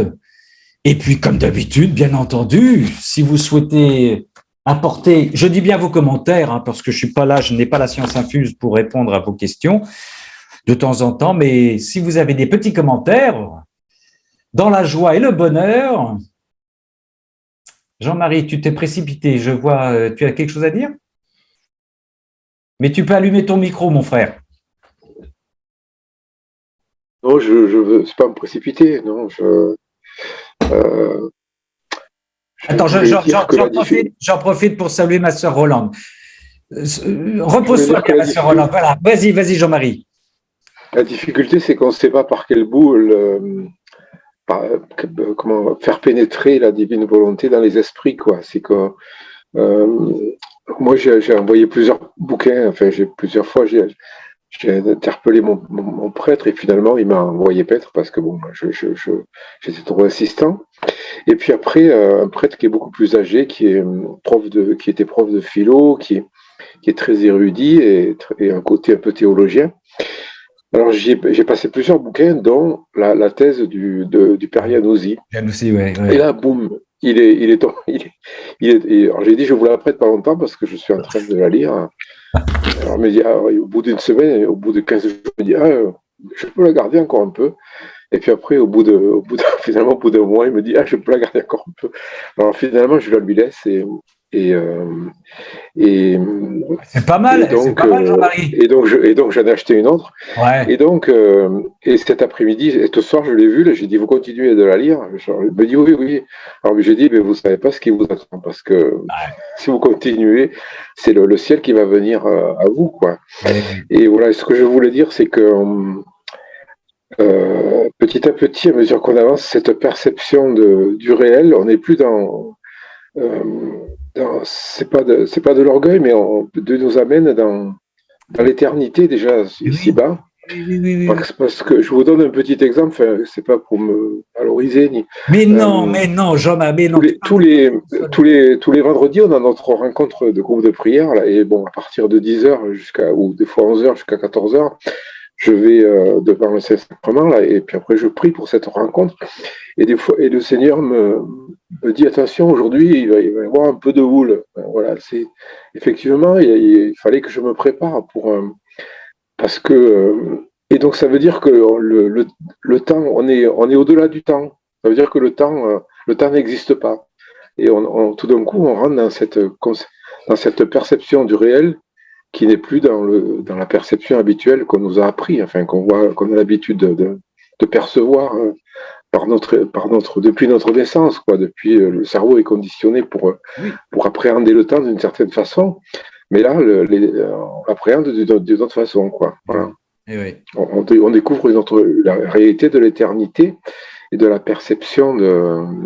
Et puis, comme d'habitude, bien entendu, si vous souhaitez apporter, je dis bien vos commentaires, parce que je suis pas là, je n'ai pas la science infuse pour répondre à vos questions de temps en temps, mais si vous avez des petits commentaires, dans la joie et le bonheur, Jean-Marie, tu t'es précipité, je vois, tu as quelque chose à dire? Mais tu peux allumer ton micro, mon frère. Non, je veux, c'est pas me précipiter, non, Attends, j'en profite pour saluer ma sœur Rolande. Repose-toi bien, ma sœur Rolande. Voilà, vas-y, Jean-Marie. La difficulté, c'est qu'on ne sait pas par quel bout comment faire pénétrer la divine volonté dans les esprits, quoi. C'est que moi, j'ai envoyé plusieurs bouquins, enfin, plusieurs fois, j'ai interpellé mon prêtre et finalement il m'a envoyé paître parce que bon, j'étais trop insistant. Et puis après, un prêtre qui est beaucoup plus âgé, qui était prof de philo, qui est très érudit et un côté un peu théologien. Alors j'ai passé plusieurs bouquins, dont la thèse du père Januzzi. Ouais. Et là, boum, alors j'ai dit je vous la prête pas longtemps parce que je suis en train de la lire. Alors, il me dit, au bout d'une semaine, au bout de 15 jours, je me dis, je peux la garder encore un peu. Et puis après, finalement, au bout d'un mois, il me dit, je peux la garder encore un peu. Alors finalement, je la lui laisse c'est pas mal, c'est pas mal, Jean-Marie. Et donc, j'en ai acheté une autre. Ouais. Et donc, et cet après-midi, et ce soir, je l'ai vu, là, j'ai dit, vous continuez de la lire? Il me dit, oui. Alors, j'ai dit, mais vous savez pas ce qui vous attend, parce que si vous continuez, c'est le ciel qui va venir à vous, quoi. Ouais. Et voilà, ce que je voulais dire, c'est que petit à petit, à mesure qu'on avance, cette perception du réel, on n'est plus c'est pas de l'orgueil, mais de nous amène dans l'éternité déjà ici-bas. Oui. Parce que je vous donne un petit exemple, enfin, c'est pas pour me valoriser ni. Mais non, Jean-Marie, non. Tous les vendredis, on a notre rencontre de groupe de prière là, et bon, à partir de 10h ou des fois 11h jusqu'à 14h, je vais devant le Saint-Sacrement là, et puis après je prie pour cette rencontre. Et des fois, et le Seigneur me dit attention, aujourd'hui il va y avoir un peu de houle. Voilà, c'est effectivement il fallait que je me prépare parce que et donc ça veut dire que le temps, on est au-delà du temps. Ça veut dire que le temps n'existe pas. Et tout d'un coup, on rentre dans cette perception du réel qui n'est plus dans la perception habituelle qu'on nous a appris, enfin qu'on a l'habitude de percevoir depuis notre naissance, quoi. Depuis le cerveau est conditionné pour appréhender le temps d'une certaine façon, mais là on l'appréhende d'une autre façon, quoi. Voilà. Oui. On découvre la réalité de l'éternité et de la perception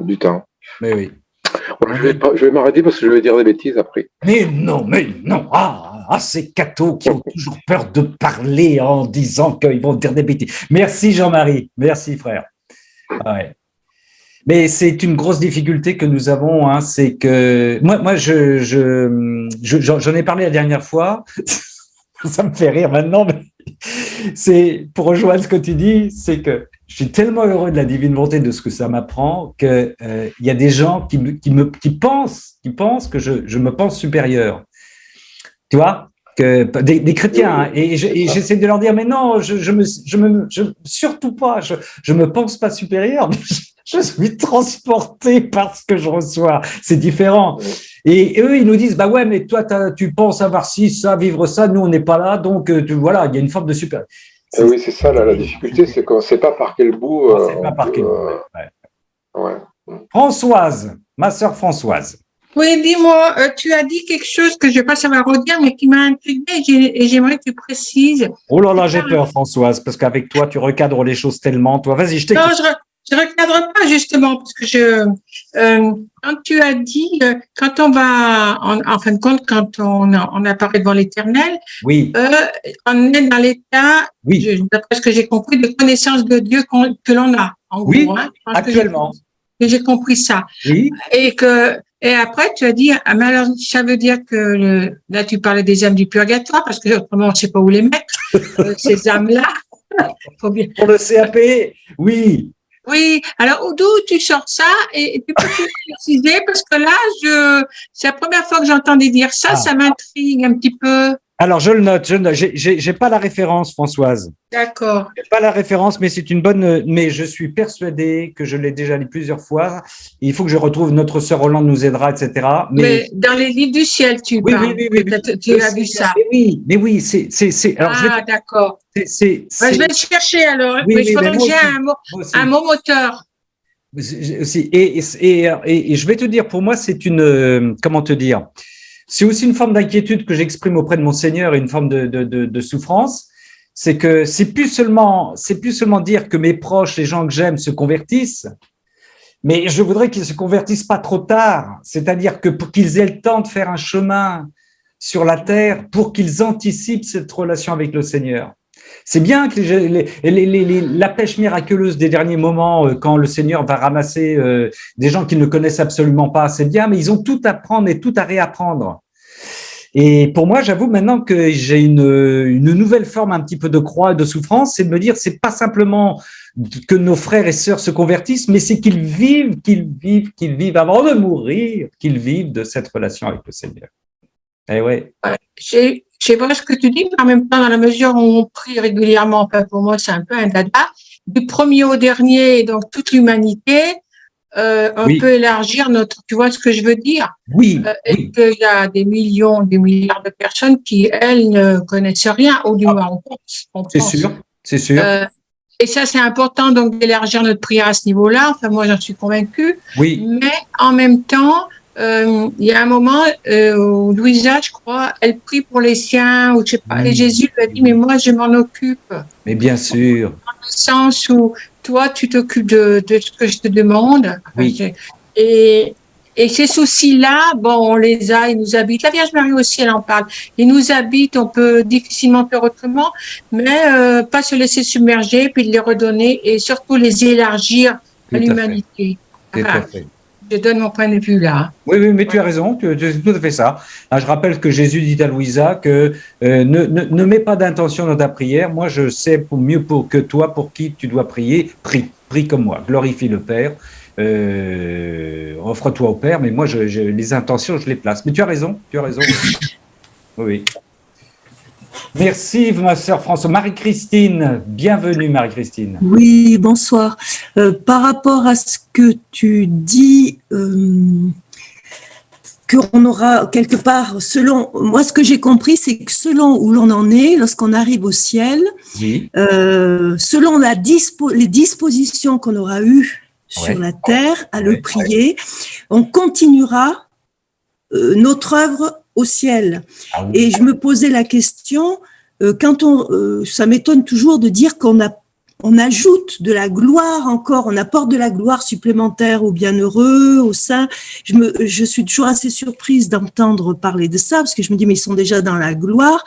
du temps. Mais oui. Voilà, je vais m'arrêter parce que je vais dire des bêtises après. Mais non. Ces cathos qui ont toujours peur de parler en disant qu'ils vont dire des bêtises. Merci Jean-Marie, merci frère. Ouais. Mais c'est une grosse difficulté que nous avons, hein, c'est que moi j'en ai parlé la dernière fois. Ça me fait rire maintenant, mais c'est pour rejoindre ce que tu dis, c'est que je suis tellement heureux de la divine volonté de ce que ça m'apprend que y a des gens qui pensent que je me pense supérieur. Tu vois, que des chrétiens, hein, et j'essaie de leur dire mais non, surtout pas, je me pense pas supérieur. Je suis transporté par ce que je reçois. C'est différent. Et eux, ils nous disent, bah ouais, mais toi, tu penses avoir ci, ça, vivre ça. Nous, on n'est pas là. Donc, voilà, il y a une forme de super. Oui, c'est ça, la difficulté, c'est qu'on ne sait pas par quel bout. On sait pas par quel bout. Ouais. Françoise, ma sœur Françoise. Oui, dis-moi, tu as dit quelque chose que je ne vais pas savoir redire, mais qui m'a intriguée et j'aimerais que tu précises. Oh là là, j'ai peur, Françoise, parce qu'avec toi, tu recadres les choses tellement. Toi, vas-y, je t'écoute. Non, je recadre pas justement parce que quand tu as dit quand on va en fin de compte quand on apparaît devant l'Éternel, oui, on est dans l'état, oui, d'après ce que j'ai compris, de connaissance de Dieu que l'on a en oui, gros. Hein, actuellement. que j'ai compris ça. Oui. Et après, tu as dit, ah, mais alors, ça veut dire que là, tu parlais des âmes du purgatoire, parce que autrement, on ne sait pas où les mettre, ces âmes-là. Faut bien. Pour le CAP, oui. Oui. Alors, d'où tu sors ça? Et tu peux préciser, parce que là, c'est la première fois que j'entendais dire ça, ça m'intrigue un petit peu. Alors, je le note. J'ai pas la référence, Françoise. D'accord. J'ai pas la référence, mais c'est une bonne. Mais je suis persuadé que je l'ai déjà lu plusieurs fois. Il faut que je retrouve notre sœur Hollande nous aidera, etc. Mais dans les livres du ciel, tu parles. Oui. Tu as vu ça. Mais oui, c'est. Alors, d'accord. Je vais le chercher alors. Oui, mais je voudrais que j'ai un mot moteur. Aussi. Et je vais te dire, pour moi, c'est une. Comment te dire? C'est aussi une forme d'inquiétude que j'exprime auprès de mon Seigneur et une forme de souffrance. C'est que c'est plus seulement dire que mes proches, les gens que j'aime, se convertissent, mais je voudrais qu'ils se convertissent pas trop tard. C'est-à-dire que pour qu'ils aient le temps de faire un chemin sur la terre, pour qu'ils anticipent cette relation avec le Seigneur. C'est bien que la pêche miraculeuse des derniers moments, quand le Seigneur va ramasser des gens qui ne le connaissent absolument pas, c'est bien, mais ils ont tout à prendre et tout à réapprendre. Et pour moi, j'avoue maintenant que j'ai une nouvelle forme un petit peu de croix et de souffrance, c'est de me dire, c'est pas simplement que nos frères et sœurs se convertissent, mais c'est qu'ils vivent avant de mourir, qu'ils vivent de cette relation avec le Seigneur. Eh ouais. Je vois ce que tu dis, mais en même temps, dans la mesure où on prie régulièrement, enfin, pour moi, c'est un peu un dada, du premier au dernier, donc toute l'humanité, on peut élargir tu vois ce que je veux dire? Oui. Et qu'il y a des millions, des milliards de personnes qui, elles, ne connaissent rien, ou du moins, on pense. C'est sûr. Et ça, c'est important, donc, d'élargir notre prière à ce niveau-là. Enfin, moi, j'en suis convaincue. Oui. Mais, en même temps, il y a un moment où Louisa, je crois, elle prie pour les siens, ou je sais pas, et Jésus lui a dit, mais moi, je m'en occupe. Mais bien sûr. Dans le sens où toi, tu t'occupes de ce que je te demande. Oui. Et ces soucis-là, bon, on les a, ils nous habitent. La Vierge Marie aussi, elle en parle. Ils nous habitent, on peut difficilement faire autrement, mais pas se laisser submerger, puis de les redonner et surtout les élargir à l'humanité. Tout à fait. Je donne mon point de vue là. Oui, mais tu as raison, c'est tout à fait ça. Alors, je rappelle que Jésus dit à Louisa que ne mets pas d'intention dans ta prière. Moi, je sais mieux que toi pour qui tu dois prier. Prie comme moi. Glorifie le Père. Offre-toi au Père. Mais moi, les intentions, je les place. Mais tu as raison. Oui. Merci, ma sœur Françoise. Marie-Christine, bienvenue, Marie-Christine. Oui, bonsoir. Par rapport à ce que tu dis, qu'on aura quelque part, moi ce que j'ai compris, c'est que selon où l'on en est, lorsqu'on arrive au ciel, oui. Selon les dispositions qu'on aura eues sur la terre à le prier, on continuera notre œuvre au ciel. Ah, oui. Et je me posais la question, ça m'étonne toujours de dire qu'on a on ajoute de la gloire encore, on apporte de la gloire supplémentaire aux bienheureux, aux saints. Je suis toujours assez surprise d'entendre parler de ça, parce que je me dis, mais ils sont déjà dans la gloire.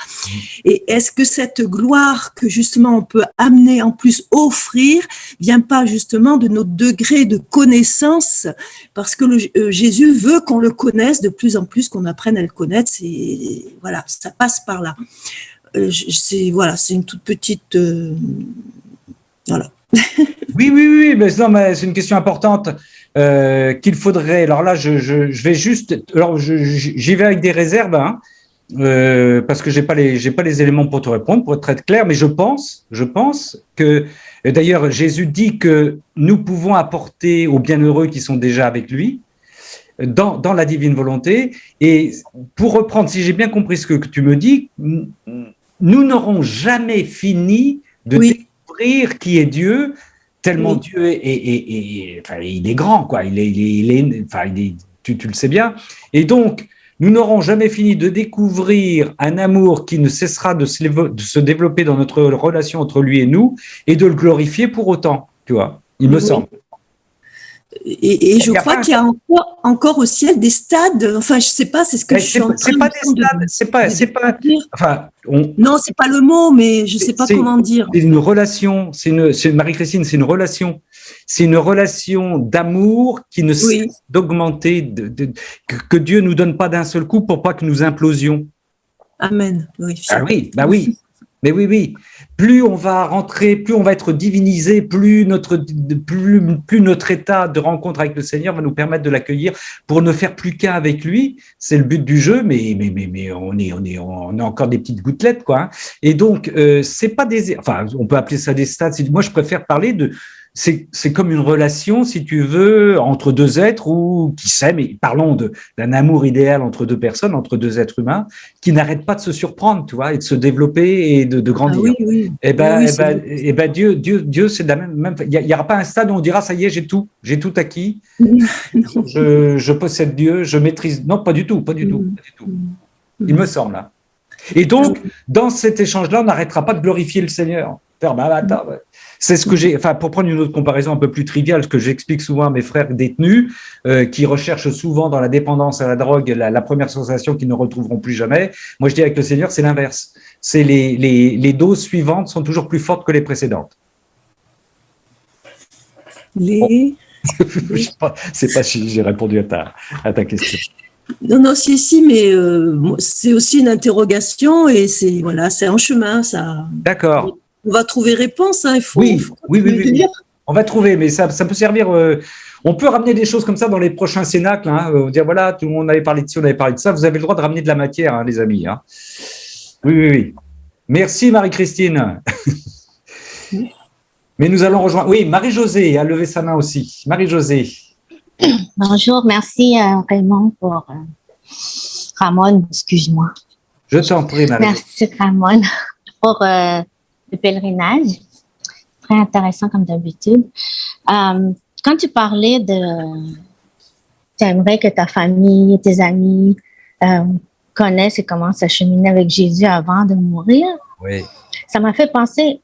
Et est-ce que cette gloire que justement on peut amener en plus, offrir, vient pas justement de notre degré de connaissance, parce que Jésus veut qu'on le connaisse de plus en plus, qu'on apprenne à le connaître. Voilà, ça passe par là. C'est une toute petite... Voilà. Oui, mais non, mais c'est une question importante qu'il faudrait. Alors là, je vais juste. Alors, j'y vais avec des réserves, hein, parce que j'ai pas les éléments pour te répondre, pour être très clair. Mais je pense que, et d'ailleurs, Jésus dit que nous pouvons apporter aux bienheureux qui sont déjà avec lui dans la divine volonté. Et pour reprendre, si j'ai bien compris ce que tu me dis, nous n'aurons jamais fini de découvrir qui est Dieu, tellement Dieu enfin, il est grand, quoi. Tu le sais bien. Et donc, nous n'aurons jamais fini de découvrir un amour qui ne cessera de se développer dans notre relation entre lui et nous, et de le glorifier pour autant, tu vois, il me semble. Et je crois qu'il y a encore au ciel des stades. Enfin, je sais pas, c'est ce que je suis en train c'est pas des stades, c'est pas. Enfin, non, c'est pas le mot, mais je sais pas comment dire. C'est une relation. Marie-Christine, c'est une relation. C'est une relation d'amour qui ne cesse d'augmenter, que Dieu nous donne pas d'un seul coup pour pas que nous implosions. Amen. Oui. Ah oui, bah oui. Mais oui. Plus on va rentrer, plus on va être divinisé, plus notre état de rencontre avec le Seigneur va nous permettre de l'accueillir pour ne faire plus qu'un avec lui. C'est le but du jeu, mais on a encore des petites gouttelettes, quoi. Hein. Et donc, c'est pas enfin, on peut appeler ça des stades. Moi, je préfère parler de. C'est comme une relation, si tu veux, entre deux êtres ou qui s'aiment. Et parlons d'un amour idéal entre deux personnes, entre deux êtres humains, qui n'arrêtent pas de se surprendre, tu vois, et de se développer et de grandir. Ah oui. Et ben, Dieu, c'est de la même. Il n'y aura pas un stade où on dira ça y est, j'ai tout acquis. Je possède Dieu, je maîtrise. Non, pas du tout. Il me semble. Là. Et donc, dans cet échange-là, on n'arrêtera pas de glorifier le Seigneur. C'est ce que pour prendre une autre comparaison un peu plus triviale, ce que j'explique souvent à mes frères détenus, qui recherchent souvent dans la dépendance à la drogue la première sensation qu'ils ne retrouveront plus jamais. Moi, je dis avec le Seigneur, c'est l'inverse. C'est les doses suivantes sont toujours plus fortes que les précédentes. C'est pas si j'ai répondu à ta question. Non, si, mais c'est aussi une interrogation et c'est en chemin, ça. D'accord. On va trouver réponse, hein, il faut. Oui. On va trouver, mais ça peut servir. On peut ramener des choses comme ça dans les prochains cénacles. Hein, dire voilà, tout le monde avait parlé de ci, on avait parlé de ça. Vous avez le droit de ramener de la matière, hein, les amis. Hein. Oui. Merci Marie-Christine. Mais nous allons rejoindre. Oui, Marie-Josée a levé sa main aussi. Marie-Josée. Bonjour, merci Raymond pour Ramon, excuse-moi. Je t'en prie, Marie. Merci Ramon pour le pèlerinage. Très intéressant comme d'habitude. Quand tu parlais tu aimerais que ta famille et tes amis connaissent et commencent à cheminer avec Jésus avant de mourir. Oui. Ça m'a fait penser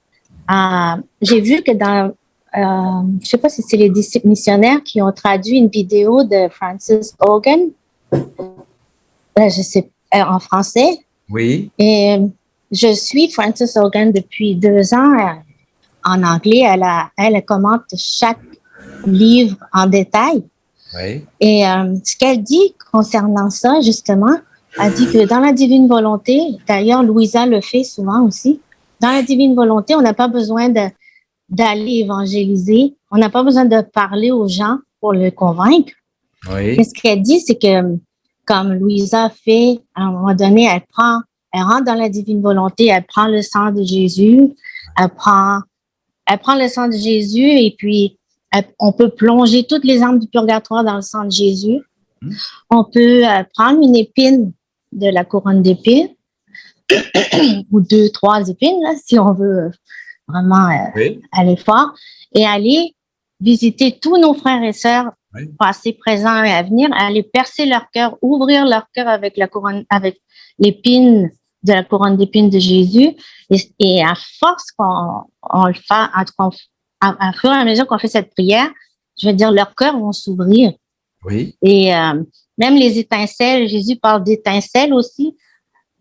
à... J'ai vu que dans... je ne sais pas si c'est les disciples missionnaires qui ont traduit une vidéo de Francis Hogan, en français. Oui. Et je suis Francis Hogan depuis 2 ans en anglais. Elle commente chaque livre en détail. Oui. Et ce qu'elle dit concernant ça, justement, elle dit que dans la divine volonté, d'ailleurs, Louisa le fait souvent aussi, dans la divine volonté, on n'a pas besoin d'aller évangéliser. On n'a pas besoin de parler aux gens pour le convaincre. Oui. Mais ce qu'elle dit, c'est que, comme Louisa fait, à un moment donné, elle rentre dans la divine volonté, elle prend le sang de Jésus, elle prend le sang de Jésus et puis on peut plonger toutes les âmes du purgatoire dans le sang de Jésus. On peut prendre une épine de la couronne d'épines ou 2, 3 épines, là, si on veut vraiment aller fort, et aller visiter tous nos frères et sœurs, passés, présents et à venir, aller percer leur cœur, ouvrir leur cœur avec la couronne, avec l'épine de la couronne d'épines de Jésus. Et à force qu'on le fait, à fur et à mesure qu'on fait cette prière, je veux dire, leurs cœurs vont s'ouvrir. Oui. Et même les étincelles, Jésus parle d'étincelles aussi,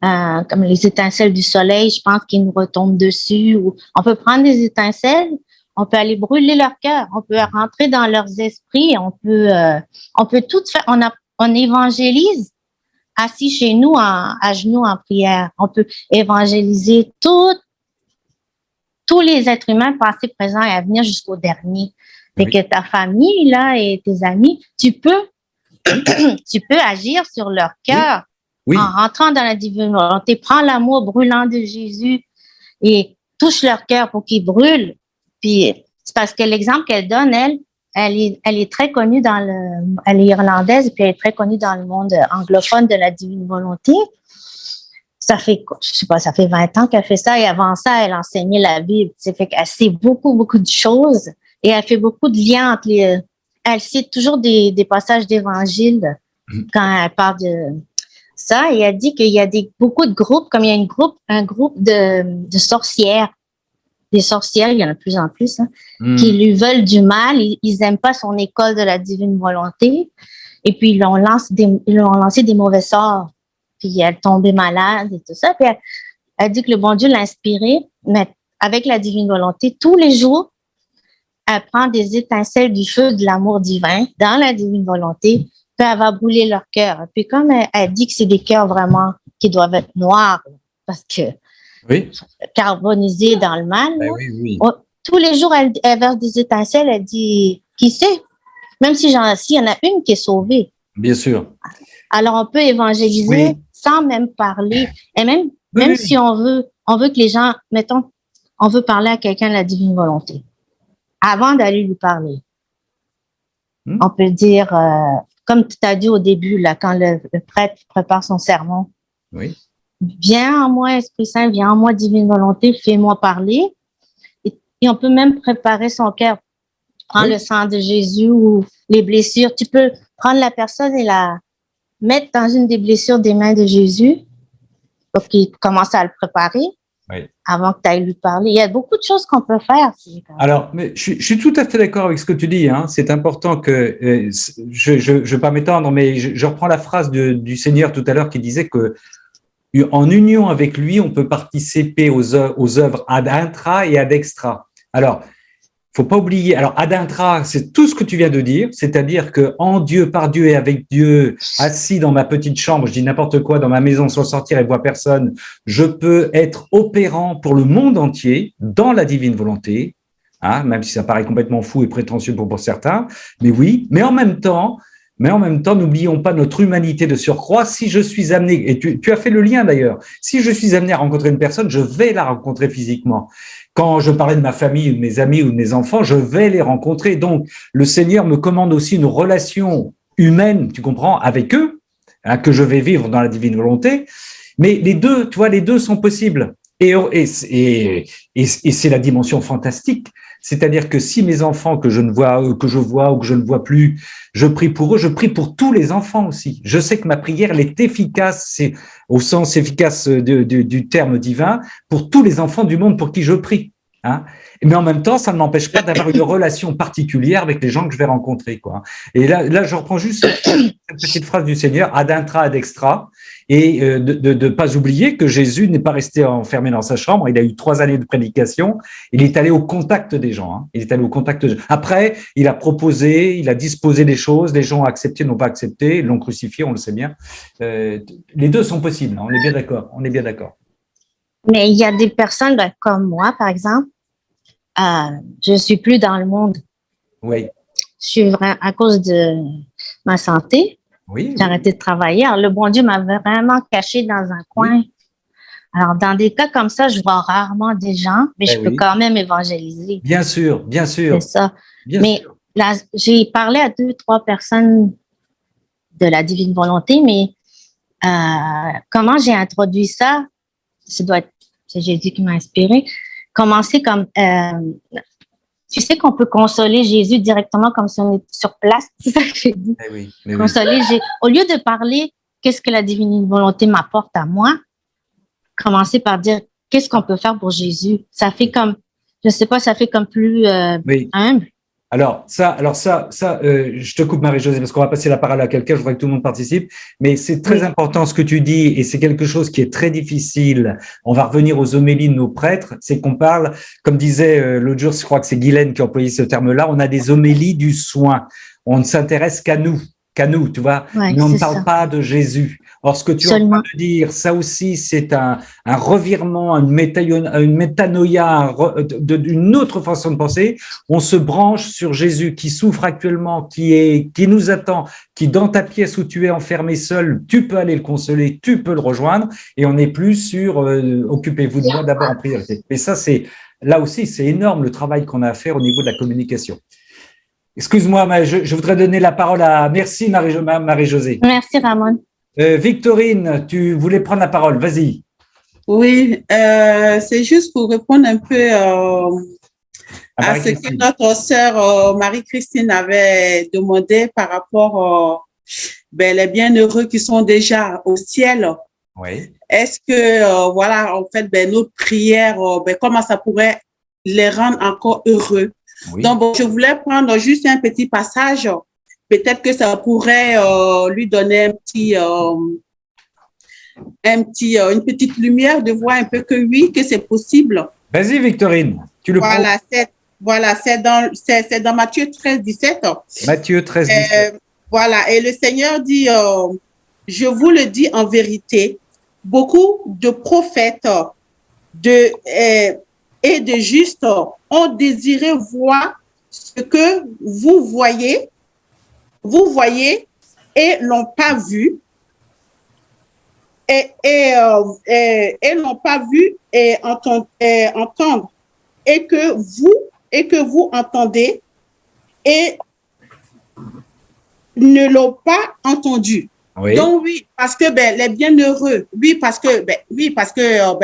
comme les étincelles du soleil, je pense qu'ils nous retombent dessus. Ou on peut prendre des étincelles, on peut aller brûler leur cœur, on peut rentrer dans leurs esprits, on peut tout faire. On évangélise assis chez nous à genoux en prière. On peut évangéliser tous les êtres humains passés, présents et à venir jusqu'au dernier. Fait que ta famille là et tes amis, tu peux agir sur leur cœur. Oui. En rentrant dans la divine volonté. Prends l'amour brûlant de Jésus et touche leur cœur pour qu'ils brûlent. Puis c'est parce que l'exemple qu'elle donne, elle est très connue elle est irlandaise, puis elle est très connue dans le monde anglophone de la divine volonté. Ça fait 20 ans qu'elle fait ça, et avant ça, elle enseignait la Bible. Ça fait qu'elle sait beaucoup, beaucoup de choses, et elle fait beaucoup de liens entre elle cite toujours des passages d'évangile quand elle parle de ça, et elle dit qu'il y a beaucoup de groupes, comme il y a un groupe de sorcières. Des sorcières, il y en a de plus en plus, qui lui veulent du mal. Ils n'aiment pas son école de la divine volonté. Et puis, ils lui ont lancé des mauvais sorts. Puis, elle est tombée malade et tout ça. Puis, elle dit que le bon Dieu l'a inspirée, mais avec la divine volonté, tous les jours, elle prend des étincelles du feu de l'amour divin dans la divine volonté, puis elle va brûler leur cœur. Puis, comme elle dit que c'est des cœurs vraiment qui doivent être noirs, parce que carbonisé dans le mal. Oui. Tous les jours, elle verse des étincelles, elle dit, qui sait? Même s'il y en a une qui est sauvée. Bien sûr. Alors, on peut évangéliser sans même parler. Et même si on veut que les gens, mettons, on veut parler à quelqu'un de la divine volonté. Avant d'aller lui parler, on peut dire, comme tu as dit au début, là, quand le prêtre prépare son sermon. Oui. Viens en moi, Esprit Saint, viens en moi, divine volonté, fais-moi parler. Et on peut même préparer son cœur. Prends le sang de Jésus ou les blessures. Tu peux prendre la personne et la mettre dans une des blessures des mains de Jésus pour qu'il commence à le préparer avant que tu ailles lui parler. Il y a beaucoup de choses qu'on peut faire. Alors, mais je suis tout à fait d'accord avec ce que tu dis. C'est important que je ne vais pas m'étendre, mais je reprends la phrase du Seigneur tout à l'heure qui disait que en union avec lui, on peut participer aux œuvres ad intra et ad extra. Alors, faut pas oublier. Alors, ad intra, c'est tout ce que tu viens de dire, c'est-à-dire que en Dieu, par Dieu et avec Dieu, assis dans ma petite chambre, je dis n'importe quoi, dans ma maison sans sortir et voir personne, je peux être opérant pour le monde entier dans la divine volonté, même si ça paraît complètement fou et prétentieux pour certains, mais oui. Mais en même temps, n'oublions pas notre humanité de surcroît. Si je suis amené, et tu as fait le lien d'ailleurs, si je suis amené à rencontrer une personne, je vais la rencontrer physiquement. Quand je parlais de ma famille ou de mes amis ou de mes enfants, je vais les rencontrer. Donc, le Seigneur me commande aussi une relation humaine, tu comprends, avec eux, que je vais vivre dans la divine volonté. Mais les deux, tu vois, les deux sont possibles. Et c'est la dimension fantastique. C'est-à-dire que si mes enfants que je vois ou que je ne vois plus, je prie pour eux, je prie pour tous les enfants aussi. Je sais que ma prière, elle est efficace, c'est au sens efficace du terme divin, pour tous les enfants du monde pour qui je prie. Mais en même temps, ça ne m'empêche pas d'avoir une relation particulière avec les gens que je vais rencontrer, quoi. Et là, je reprends juste cette petite phrase du Seigneur, ad intra, ad extra, et de ne pas oublier que Jésus n'est pas resté enfermé dans sa chambre. Il a eu 3 années de prédication. Il est allé au contact des gens. Il est allé au contact des gens. Après, il a proposé, il a disposé des choses. Les gens ont accepté, n'ont pas accepté, l'ont crucifié, on le sait bien. Les deux sont possibles. On est bien d'accord. On est bien d'accord. Mais il y a des personnes comme moi, par exemple. Je suis plus dans le monde. Oui. Je suis vraiment à cause de ma santé. Oui. J'ai arrêté de travailler. Alors, le bon Dieu m'a vraiment caché dans un coin. Oui. Alors, dans des cas comme ça, je vois rarement des gens, mais je peux quand même évangéliser. Bien sûr, bien sûr. C'est ça. Mais là, j'ai parlé à 2-3 personnes de la divine volonté, mais comment j'ai introduit ça? C'est Jésus qui m'a inspiré. Commencer comme, tu sais qu'on peut consoler Jésus directement comme si on était sur place. C'est ça que j'ai dit. Consoler Jésus. Au lieu de parler, qu'est-ce que la divine volonté m'apporte à moi? commencer par dire qu'est-ce qu'on peut faire pour Jésus. Ça fait comme, je sais pas, ça fait comme plus Oui. humble. Alors ça, je te coupe Marie-Josée parce qu'on va passer la parole à quelqu'un, je voudrais que tout le monde participe, mais c'est très important ce que tu dis et c'est quelque chose qui est très difficile. On va revenir aux homélies de nos prêtres, c'est qu'on parle, comme disait l'autre jour, je crois que c'est Guylaine qui a employé ce terme-là, on a des homélies du soin. On ne s'intéresse qu'à nous, tu vois, Ouais, mais on ne c'est parle ça. pas de Jésus. Or, ce que tu es en train de dire, ça aussi, c'est un revirement, une métanoïa, d'une autre façon de penser. On se branche sur Jésus qui souffre actuellement, qui nous attend, qui dans ta pièce où tu es enfermé seul, tu peux aller le consoler, tu peux le rejoindre, et on n'est plus sur occupez-vous de moi d'abord en priorité. Et ça, là aussi, c'est énorme le travail qu'on a à faire au niveau de la communication. Excuse-moi, mais je voudrais donner la parole à… Merci Marie-Josée. Merci, Ramon. Victorine, tu voulais prendre la parole, vas-y. Oui, c'est juste pour répondre un peu à ce que notre sœur Marie-Christine avait demandé par rapport les bienheureux qui sont déjà au ciel. Oui. Est-ce que, voilà, en fait, notre prière, comment ça pourrait les rendre encore heureux? Oui. Donc, bon, je voulais prendre juste un petit passage. Peut-être que ça pourrait lui donner une petite lumière de voir un peu que oui, que c'est possible. Vas-y, Victorine, tu le prends. Voilà, c'est dans Matthieu 13, 17. Matthieu 13, 17. Voilà, et le Seigneur dit, je vous le dis en vérité, beaucoup de prophètes et de justes ont désiré voir ce que vous voyez et n'ont pas vu, et n'ont pas vu et entendre, et que vous entendez et ne l'ont pas entendu. Oui. Donc oui, parce que les bienheureux, parce que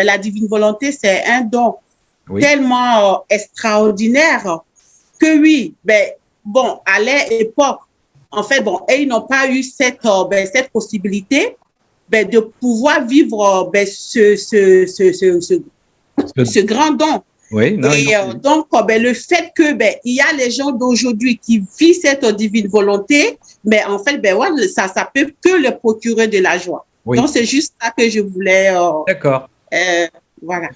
la divine volonté, c'est un don tellement extraordinaire que oui, à l'époque, en fait, et ils n'ont pas eu cette possibilité de pouvoir vivre ce grand don. Oui, non, et donc, le fait que il y a les gens d'aujourd'hui qui vivent cette divine volonté, mais en fait, ça peut que leur procurer de la joie. Oui. Donc, c'est juste ça que je voulais. D'accord. Voilà.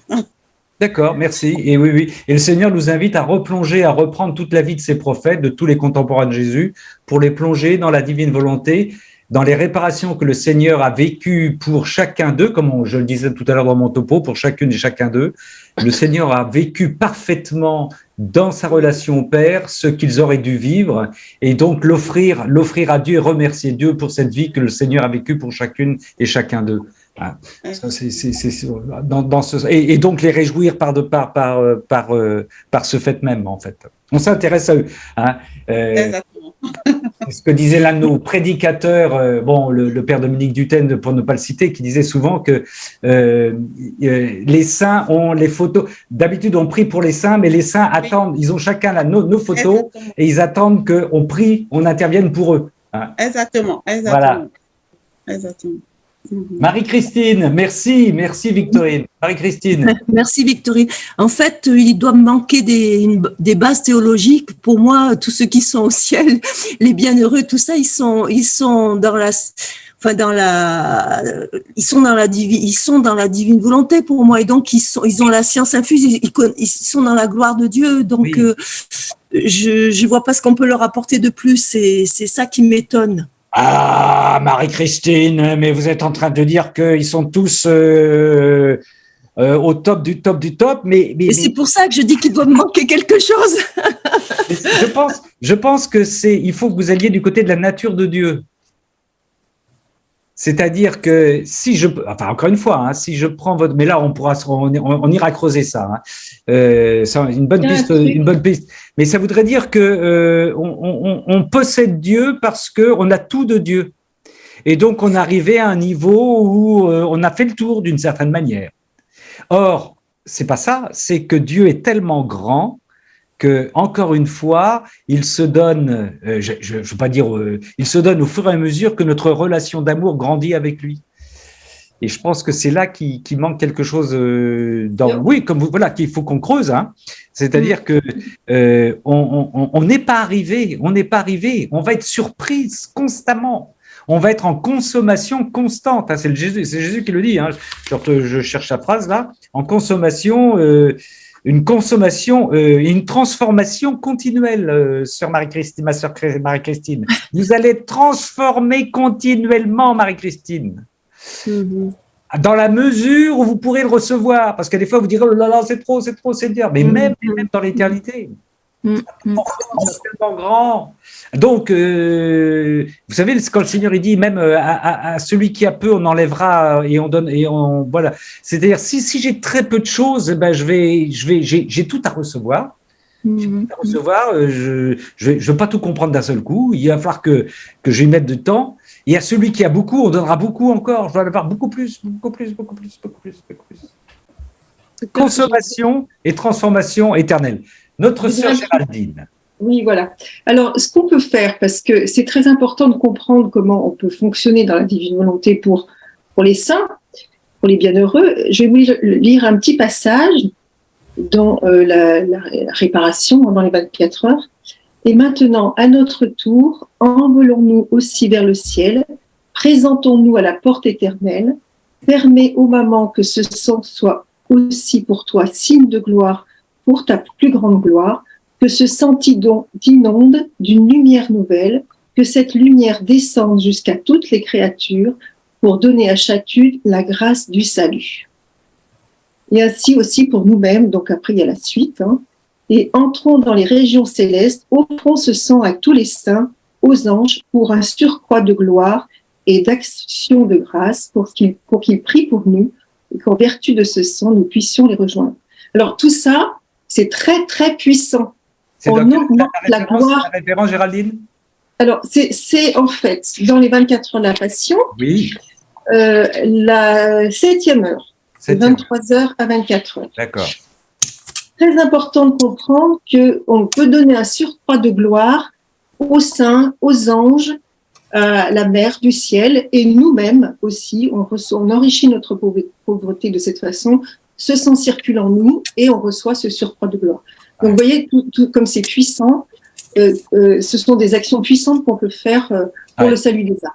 D'accord, merci. Et oui. Et le Seigneur nous invite à replonger, à reprendre toute la vie de ces prophètes, de tous les contemporains de Jésus, pour les plonger dans la divine volonté, dans les réparations que le Seigneur a vécues pour chacun d'eux, comme je le disais tout à l'heure dans mon topo, pour chacune et chacun d'eux. Le Seigneur a vécu parfaitement dans sa relation au Père ce qu'ils auraient dû vivre, et donc l'offrir à Dieu et remercier Dieu pour cette vie que le Seigneur a vécue pour chacune et chacun d'eux. Ah, ça, et donc les réjouir par ce fait même, en fait. On s'intéresse à eux. Hein. Ce que disait l'un de nos prédicateurs, le père Dominique Duthène, pour ne pas le citer, qui disait souvent que les saints ont les photos. D'habitude, on prie pour les saints, mais les saints attendent, ils ont chacun nos photos. Exactement. Et ils attendent qu'on prie, on intervienne pour eux. Hein. Exactement. Voilà. Exactement. Marie-Christine, merci Victorine. Marie-Christine. Merci Victorine. En fait, il doit me manquer des bases théologiques. Pour moi, tous ceux qui sont au ciel, les bienheureux, tout ça, ils sont dans la divine volonté pour moi. Et donc, ils ont la science infuse, ils sont dans la gloire de Dieu. Donc, oui. Je vois pas ce qu'on peut leur apporter de plus. C'est ça qui m'étonne. Ah, Marie-Christine, mais vous êtes en train de dire qu'ils sont tous au top du top, mais c'est pour ça que je dis qu'il doit me manquer quelque chose. je pense que il faut que vous alliez du côté de la nature de Dieu. C'est-à-dire que encore une fois, si je prends votre, mais là on ira creuser ça. C'est une bonne piste. Mais ça voudrait dire que on possède Dieu parce que on a tout de Dieu, et donc on est arrivé à un niveau où on a fait le tour d'une certaine manière. Or, c'est pas ça. C'est que Dieu est tellement grand que, encore une fois, il se donne, je veux pas dire, il se donne au fur et à mesure que notre relation d'amour grandit avec lui. Et je pense que c'est là qu'il manque quelque chose oui, comme voilà, qu'il faut qu'on creuse. Hein. C'est-à-dire que on n'est pas arrivé, on va être surprise constamment. On va être en consommation constante. Hein. C'est Jésus qui le dit. Hein. Je cherche la phrase là. En consommation, une transformation continuelle, sœur Marie-Christine, ma sœur Marie-Christine. Vous allez être transformée continuellement, Marie-Christine. Dans la mesure où vous pourrez le recevoir. Parce que des fois, vous direz, oh là là, c'est trop, c'est dur. Mais même dans l'éternité, c'est tellement grand. Donc, vous savez, quand le Seigneur il dit, même à celui qui a peu, on enlèvera et on donne, voilà. C'est-à-dire, si j'ai très peu de choses, ben, j'ai tout à recevoir. Je veux pas tout comprendre d'un seul coup. Il va falloir que je y mette du temps. Et à celui qui a beaucoup, on donnera beaucoup encore. Je dois en avoir beaucoup plus. Consommation et transformation éternelle. Notre sœur Géraldine. Oui, voilà. Alors, ce qu'on peut faire, parce que c'est très important de comprendre comment on peut fonctionner dans la divine volonté pour les saints, pour les bienheureux, je vais vous lire un petit passage dans la réparation, dans les 24 heures. Et maintenant, à notre tour, envolons-nous aussi vers le ciel, présentons-nous à la porte éternelle, permets ô maman que ce sang soit aussi pour toi signe de gloire pour ta plus grande gloire, que ce sang t'inonde d'une lumière nouvelle, que cette lumière descende jusqu'à toutes les créatures pour donner à chacune la grâce du salut. Et ainsi aussi pour nous-mêmes, donc après il y a la suite, hein, et entrons dans les régions célestes, offrons ce sang à tous les saints, aux anges, pour un surcroît de gloire et d'action de grâce, pour qu'ils prient pour nous, et qu'en vertu de ce sang, nous puissions les rejoindre. Alors tout ça, c'est très très puissant. On augmente la gloire. La référence, Géraldine ? Alors c'est en fait, dans les 24 heures de la Passion, oui. La 7e heure, de 23h à 24h. D'accord. Très important de comprendre qu'on peut donner un surcroît de gloire aux saints, aux anges, à la mère du ciel, et nous-mêmes aussi, on enrichit notre pauvreté de cette façon, ce sang circule en nous et on reçoit ce surcroît de gloire. Donc vous voyez, tout comme c'est puissant, ce sont des actions puissantes qu'on peut faire pour le salut des âmes.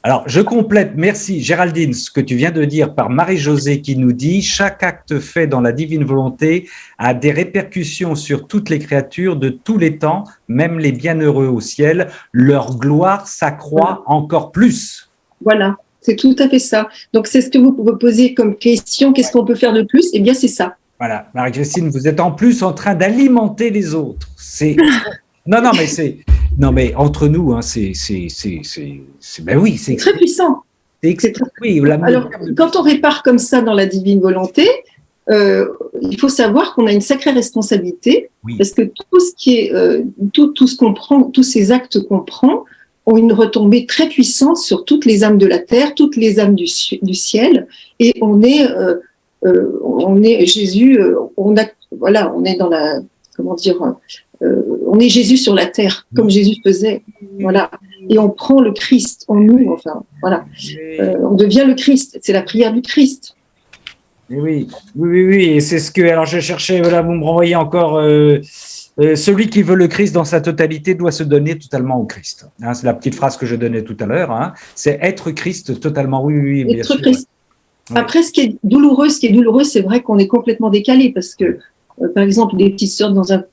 Alors, je complète, merci Géraldine, ce que tu viens de dire par Marie-Josée qui nous dit « Chaque acte fait dans la divine volonté a des répercussions sur toutes les créatures de tous les temps, même les bienheureux au ciel. Leur gloire s'accroît encore plus. » Voilà, c'est tout à fait ça. Donc, c'est ce que vous pouvez poser comme question. Qu'est-ce qu'on peut faire de plus ? Eh bien, c'est ça. Voilà, Marie-Christine, vous êtes en plus en train d'alimenter les autres. C'est... Non, mais entre nous, hein, ben oui, c'est très puissant. Oui, alors, quand on répare comme ça dans la divine volonté, il faut savoir qu'on a une sacrée responsabilité, parce que tout ce qui est, tout ce qu'on prend, tous ces actes qu'on prend, ont une retombée très puissante sur toutes les âmes de la terre, toutes les âmes du ciel, et on est Jésus, on est dans la, comment dire. On est Jésus sur la terre, comme Jésus faisait, voilà. Et on prend le Christ en nous, enfin, voilà. On devient le Christ, c'est la prière du Christ. Oui, et c'est ce que, alors je cherchais, voilà, vous me renvoyez encore, celui qui veut le Christ dans sa totalité doit se donner totalement au Christ. Hein, c'est la petite phrase que je donnais tout à l'heure, hein, c'est être Christ totalement, oui, bien sûr. Christ. Ouais. Après, ce qui est douloureux, c'est vrai qu'on est complètement décalé, parce que par exemple, des petites sœurs dans un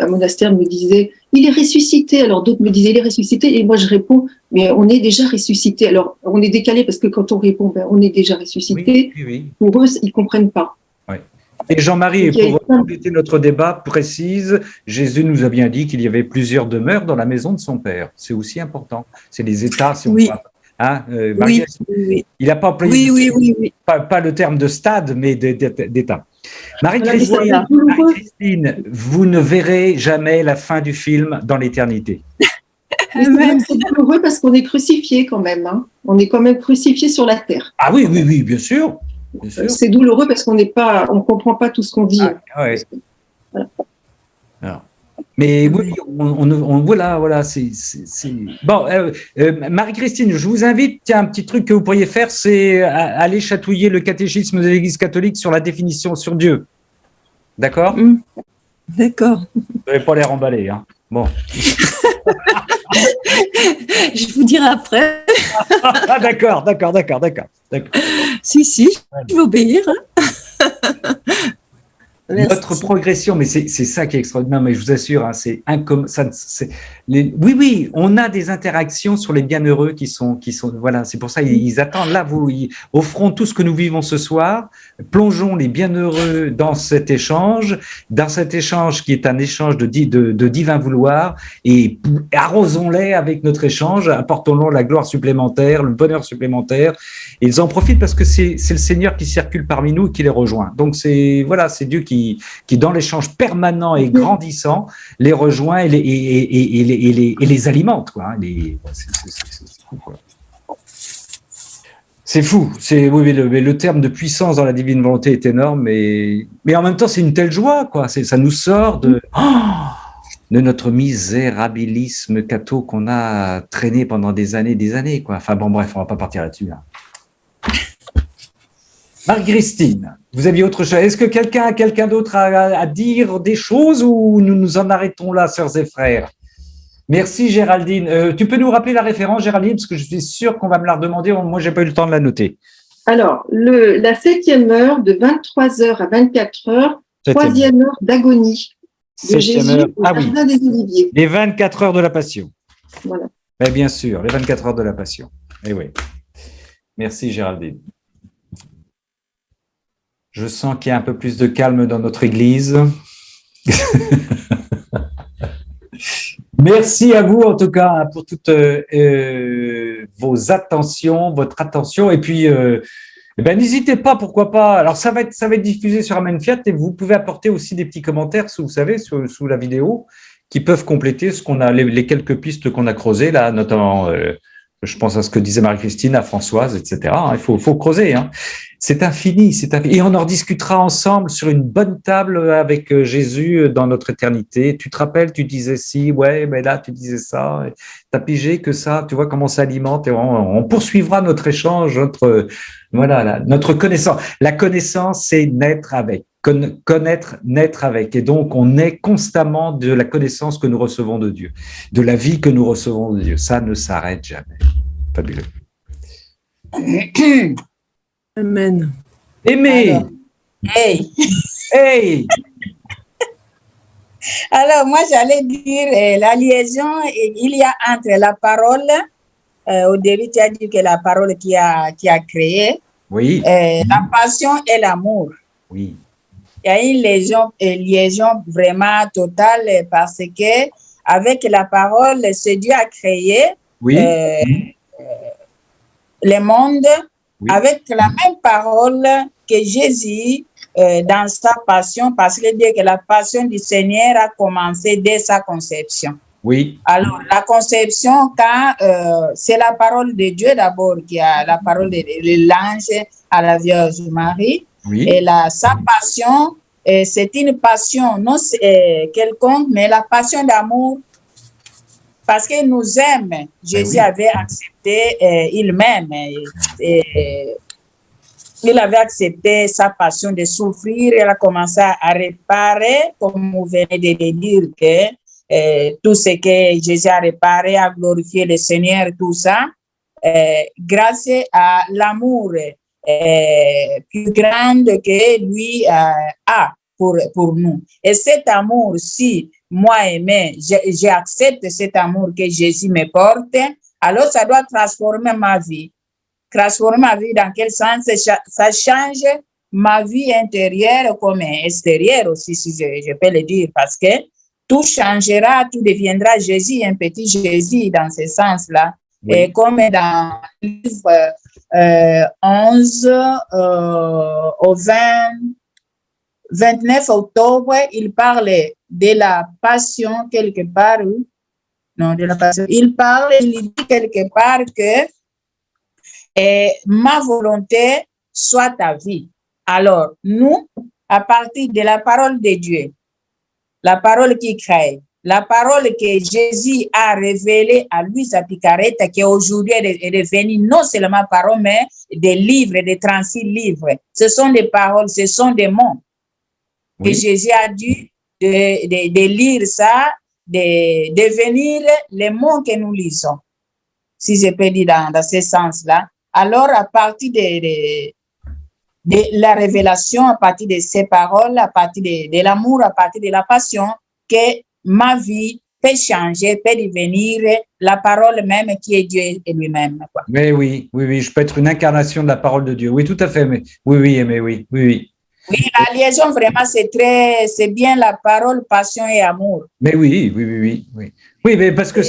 monastère me disaient « Il est ressuscité ». Alors d'autres me disaient « Il est ressuscité ». Et moi, je réponds « Mais on est déjà ressuscité ». Alors, on est décalé parce que quand on répond « On est déjà ressuscité oui. », pour eux, ils ne comprennent pas. Oui. Et Jean-Marie, pour compléter notre débat, précise, Jésus nous a bien dit qu'il y avait plusieurs demeures dans la maison de son Père. C'est aussi important. C'est les états, si on peut. Hein, Marie, il n'a pas employé pas le terme de stade, mais d'état. Marie-Christine, vous ne verrez jamais la fin du film dans l'éternité. C'est douloureux parce qu'on est crucifié quand même. Hein. On est quand même crucifié sur la terre. Ah oui, bien sûr. C'est douloureux parce qu'on comprend pas tout ce qu'on dit. Ouais. Alors. Mais oui, voilà, c'est bon. Marie-Christine, je vous invite, tiens, un petit truc que vous pourriez faire, c'est aller chatouiller le catéchisme de l'Église catholique sur la définition sur Dieu. D'accord? D'accord. Vous n'allez pas les remballer, hein. Bon. Je vous dirai après. Ah, d'accord. Si, je vais obéir. Notre progression, mais c'est ça qui est extraordinaire, mais je vous assure, hein, c'est incommun. Oui, on a des interactions sur les bienheureux qui sont voilà, c'est pour ça ils attendent. Là, offrons tout ce que nous vivons ce soir, plongeons les bienheureux dans cet échange qui est un échange de divin vouloir, et arrosons-les avec notre échange, apportons-leur la gloire supplémentaire, le bonheur supplémentaire. Et ils en profitent parce que c'est le Seigneur qui circule parmi nous et qui les rejoint. Donc c'est Dieu qui dans l'échange permanent et grandissant, les rejoint et les alimente, quoi. C'est fou. Oui, le terme de puissance dans la divine volonté est énorme, mais en même temps, c'est une telle joie, quoi. Ça nous sort de notre misérabilisme catho qu'on a traîné pendant des années, quoi. Enfin bon, bref, on va pas partir là-dessus, là. Marie-Christine, vous aviez autre chose. Est-ce que quelqu'un a quelqu'un d'autre à dire des choses, ou nous nous en arrêtons là, sœurs et frères? Merci Géraldine. Tu peux nous rappeler la référence, Géraldine, parce que je suis sûr qu'on va me la redemander. Moi, j'ai pas eu le temps de la noter. Alors, la 7e heure de 23h à 24h, 3e heure d'agonie de Jésus au Jardin des Oliviers. Les 24 heures de la Passion. Voilà. Mais bien sûr, les 24 heures de la Passion. Eh oui. Merci Géraldine. Je sens qu'il y a un peu plus de calme dans notre Église. Merci à vous, en tout cas, pour toutes vos attentions, votre attention. Et puis, n'hésitez pas, pourquoi pas. Alors, ça va être diffusé sur Amen Fiat, et vous pouvez apporter aussi des petits commentaires, vous savez, sous la vidéo, qui peuvent compléter les quelques pistes qu'on a creusées, là, notamment, je pense à ce que disait Marie-Christine, à Françoise, etc. Il faut creuser, hein. C'est infini, et on en discutera ensemble sur une bonne table avec Jésus dans notre éternité. Tu te rappelles, tu disais si, ouais, mais là tu disais ça, t'as pigé que ça, tu vois comment ça alimente, et on poursuivra notre échange, notre connaissance. La connaissance, c'est naître avec, connaître, naître avec, et donc on est constamment de la connaissance que nous recevons de Dieu, de la vie que nous recevons de Dieu. Ça ne s'arrête jamais. Fabuleux. Amen. Aimé. Alors, hey. Alors, moi, j'allais dire la liaison, il y a entre la parole, au début, tu as dit que la parole qui a créé, oui. La passion et l'amour. Oui. Il y a une liaison vraiment totale, parce que avec la parole, ce Dieu a créé le monde. Oui. Avec la même parole que Jésus dans sa passion, parce qu'il dit que la passion du Seigneur a commencé dès sa conception. Oui. Alors, la conception, c'est la parole de Dieu d'abord, qui a la parole de l'ange à la Vierge Marie. Oui. Et sa passion, c'est une passion non quelconque, mais la passion d'amour, parce qu'il nous aime. Jésus avait accepté, il m'aime. Il avait accepté sa passion de souffrir. Il a commencé à réparer, comme vous venez de le dire, que tout ce que Jésus a réparé, a glorifié le Seigneur, tout ça, grâce à l'amour plus grand que lui a pour nous. Et cet amour, si moi aimé, j'accepte cet amour que Jésus me porte, alors ça doit transformer ma vie. Transformer ma vie dans quel sens? Ça change ma vie intérieure comme extérieure aussi, si je peux le dire, parce que tout changera, tout deviendra Jésus, un petit Jésus dans ce sens-là. Oui. Et comme dans le livre 11 au 29 octobre, il parle de la passion quelque part. Non, de la passion. Il dit quelque part que ma volonté soit ta vie. Alors, nous, à partir de la parole de Dieu, la parole qui crée, la parole que Jésus a révélée à Luisa Picaretta, qui aujourd'hui est devenue non seulement parole, mais des livres, des 36 livres. Ce sont des paroles, ce sont des mots que Jésus a dû de lire ça, de devenir les mots que nous lisons, si je peux dire dans ce sens-là. Alors, à partir de la révélation, à partir de ces paroles, à partir de l'amour, à partir de la passion, que ma vie peut changer, peut devenir la parole même qui est Dieu et lui-même. Mais oui, je peux être une incarnation de la parole de Dieu. Oui, tout à fait. Mais oui. Oui, la liaison, vraiment, c'est bien la parole, passion et amour. Mais oui. Oui, mais parce que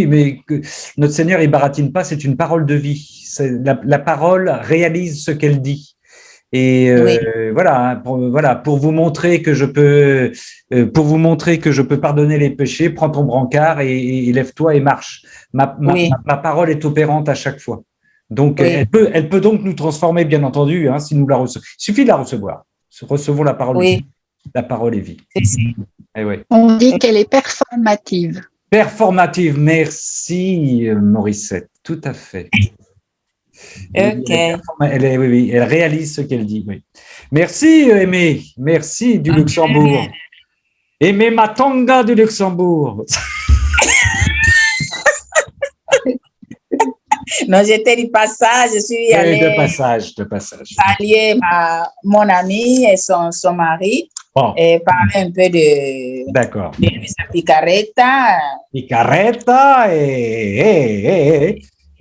mais que notre Seigneur, il baratine pas, c'est une parole de vie. La parole réalise ce qu'elle dit. Et voilà, pour vous montrer que je peux, pardonner les péchés, prends ton brancard et lève-toi et marche. Ma parole est opérante à chaque fois. Donc, elle peut donc nous transformer, bien entendu, si nous la recevons. Il suffit de la recevoir. Recevons la parole. Oui. La parole est vie. On dit qu'elle est performative. Performative, merci Morissette, tout à fait. Ok. Elle réalise ce qu'elle dit. Oui. Merci Aimé, merci du Luxembourg. Aimé Matanga du Luxembourg. Non, j'étais du passage, je suis allée de passage. saluer mon ami et son mari et parler un peu de Luisa Picaretta.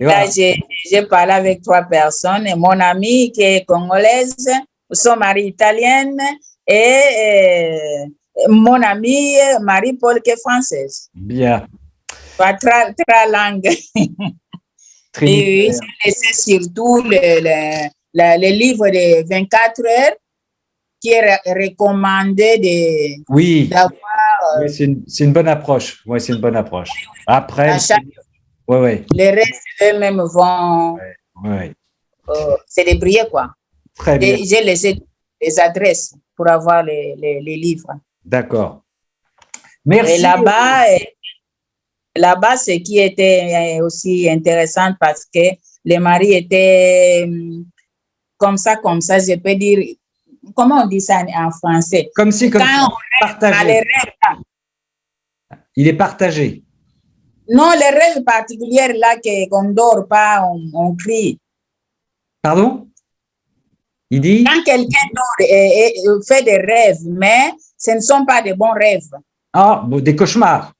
Là, j'ai parlé avec 3 personnes, et mon amie qui est congolaise, son mari italienne et mon amie Marie-Paul qui est française. Bien. 3 langues. Et j'ai laissé surtout le livre de 24 heures qui est recommandé d'avoir. Oui, c'est une bonne approche. Oui, c'est une bonne approche. Après, les restes eux-mêmes vont se débrouiller, quoi. Très bien. Et j'ai laissé les adresses pour avoir les livres. D'accord. Merci. Et là-bas, ce qui était aussi intéressant parce que les maris étaient comme ça, je peux dire, comment on dit ça en français? Comme si partagé. Il est partagé. Non, les rêves particuliers là qu'on ne dort pas, on crie. Pardon? Il dit? Quand quelqu'un dort et fait des rêves, mais ce ne sont pas de bons rêves. Ah, des cauchemars.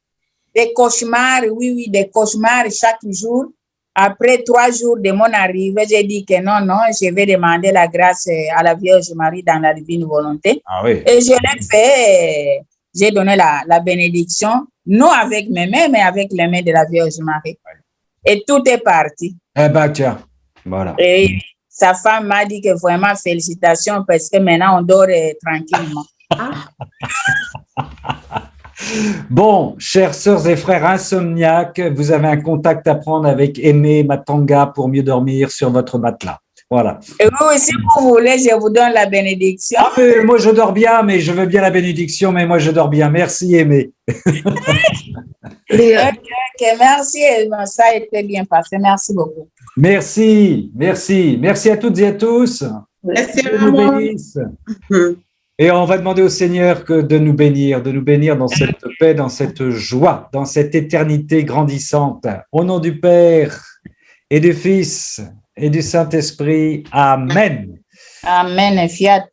Des cauchemars, oui, des cauchemars chaque jour. Après 3 jours de mon arrivée, j'ai dit que non, je vais demander la grâce à la Vierge Marie dans la divine volonté. Ah oui. Et je l'ai fait, j'ai donné la bénédiction, non avec mes mains, mais avec les mains de la Vierge Marie. Et tout est parti. Eh ben, tiens, voilà. Et sa femme m'a dit que vraiment félicitations parce que maintenant on dort tranquillement. Bon, chères sœurs et frères insomniaques, vous avez un contact à prendre avec Aimé Matanga pour mieux dormir sur votre matelas. Voilà. Et vous, si vous voulez, je vous donne la bénédiction. Ah, mais moi, je dors bien, mais je veux bien la bénédiction, mais moi, je dors bien. Merci, Aimé. Ok, merci. Ça a été bien passé. Merci beaucoup. Merci à toutes et à tous. Merci Que nous bénisse. Et on va demander au Seigneur de nous bénir dans cette paix, dans cette joie, dans cette éternité grandissante. Au nom du Père et du Fils et du Saint-Esprit. Amen. Amen. Fiat.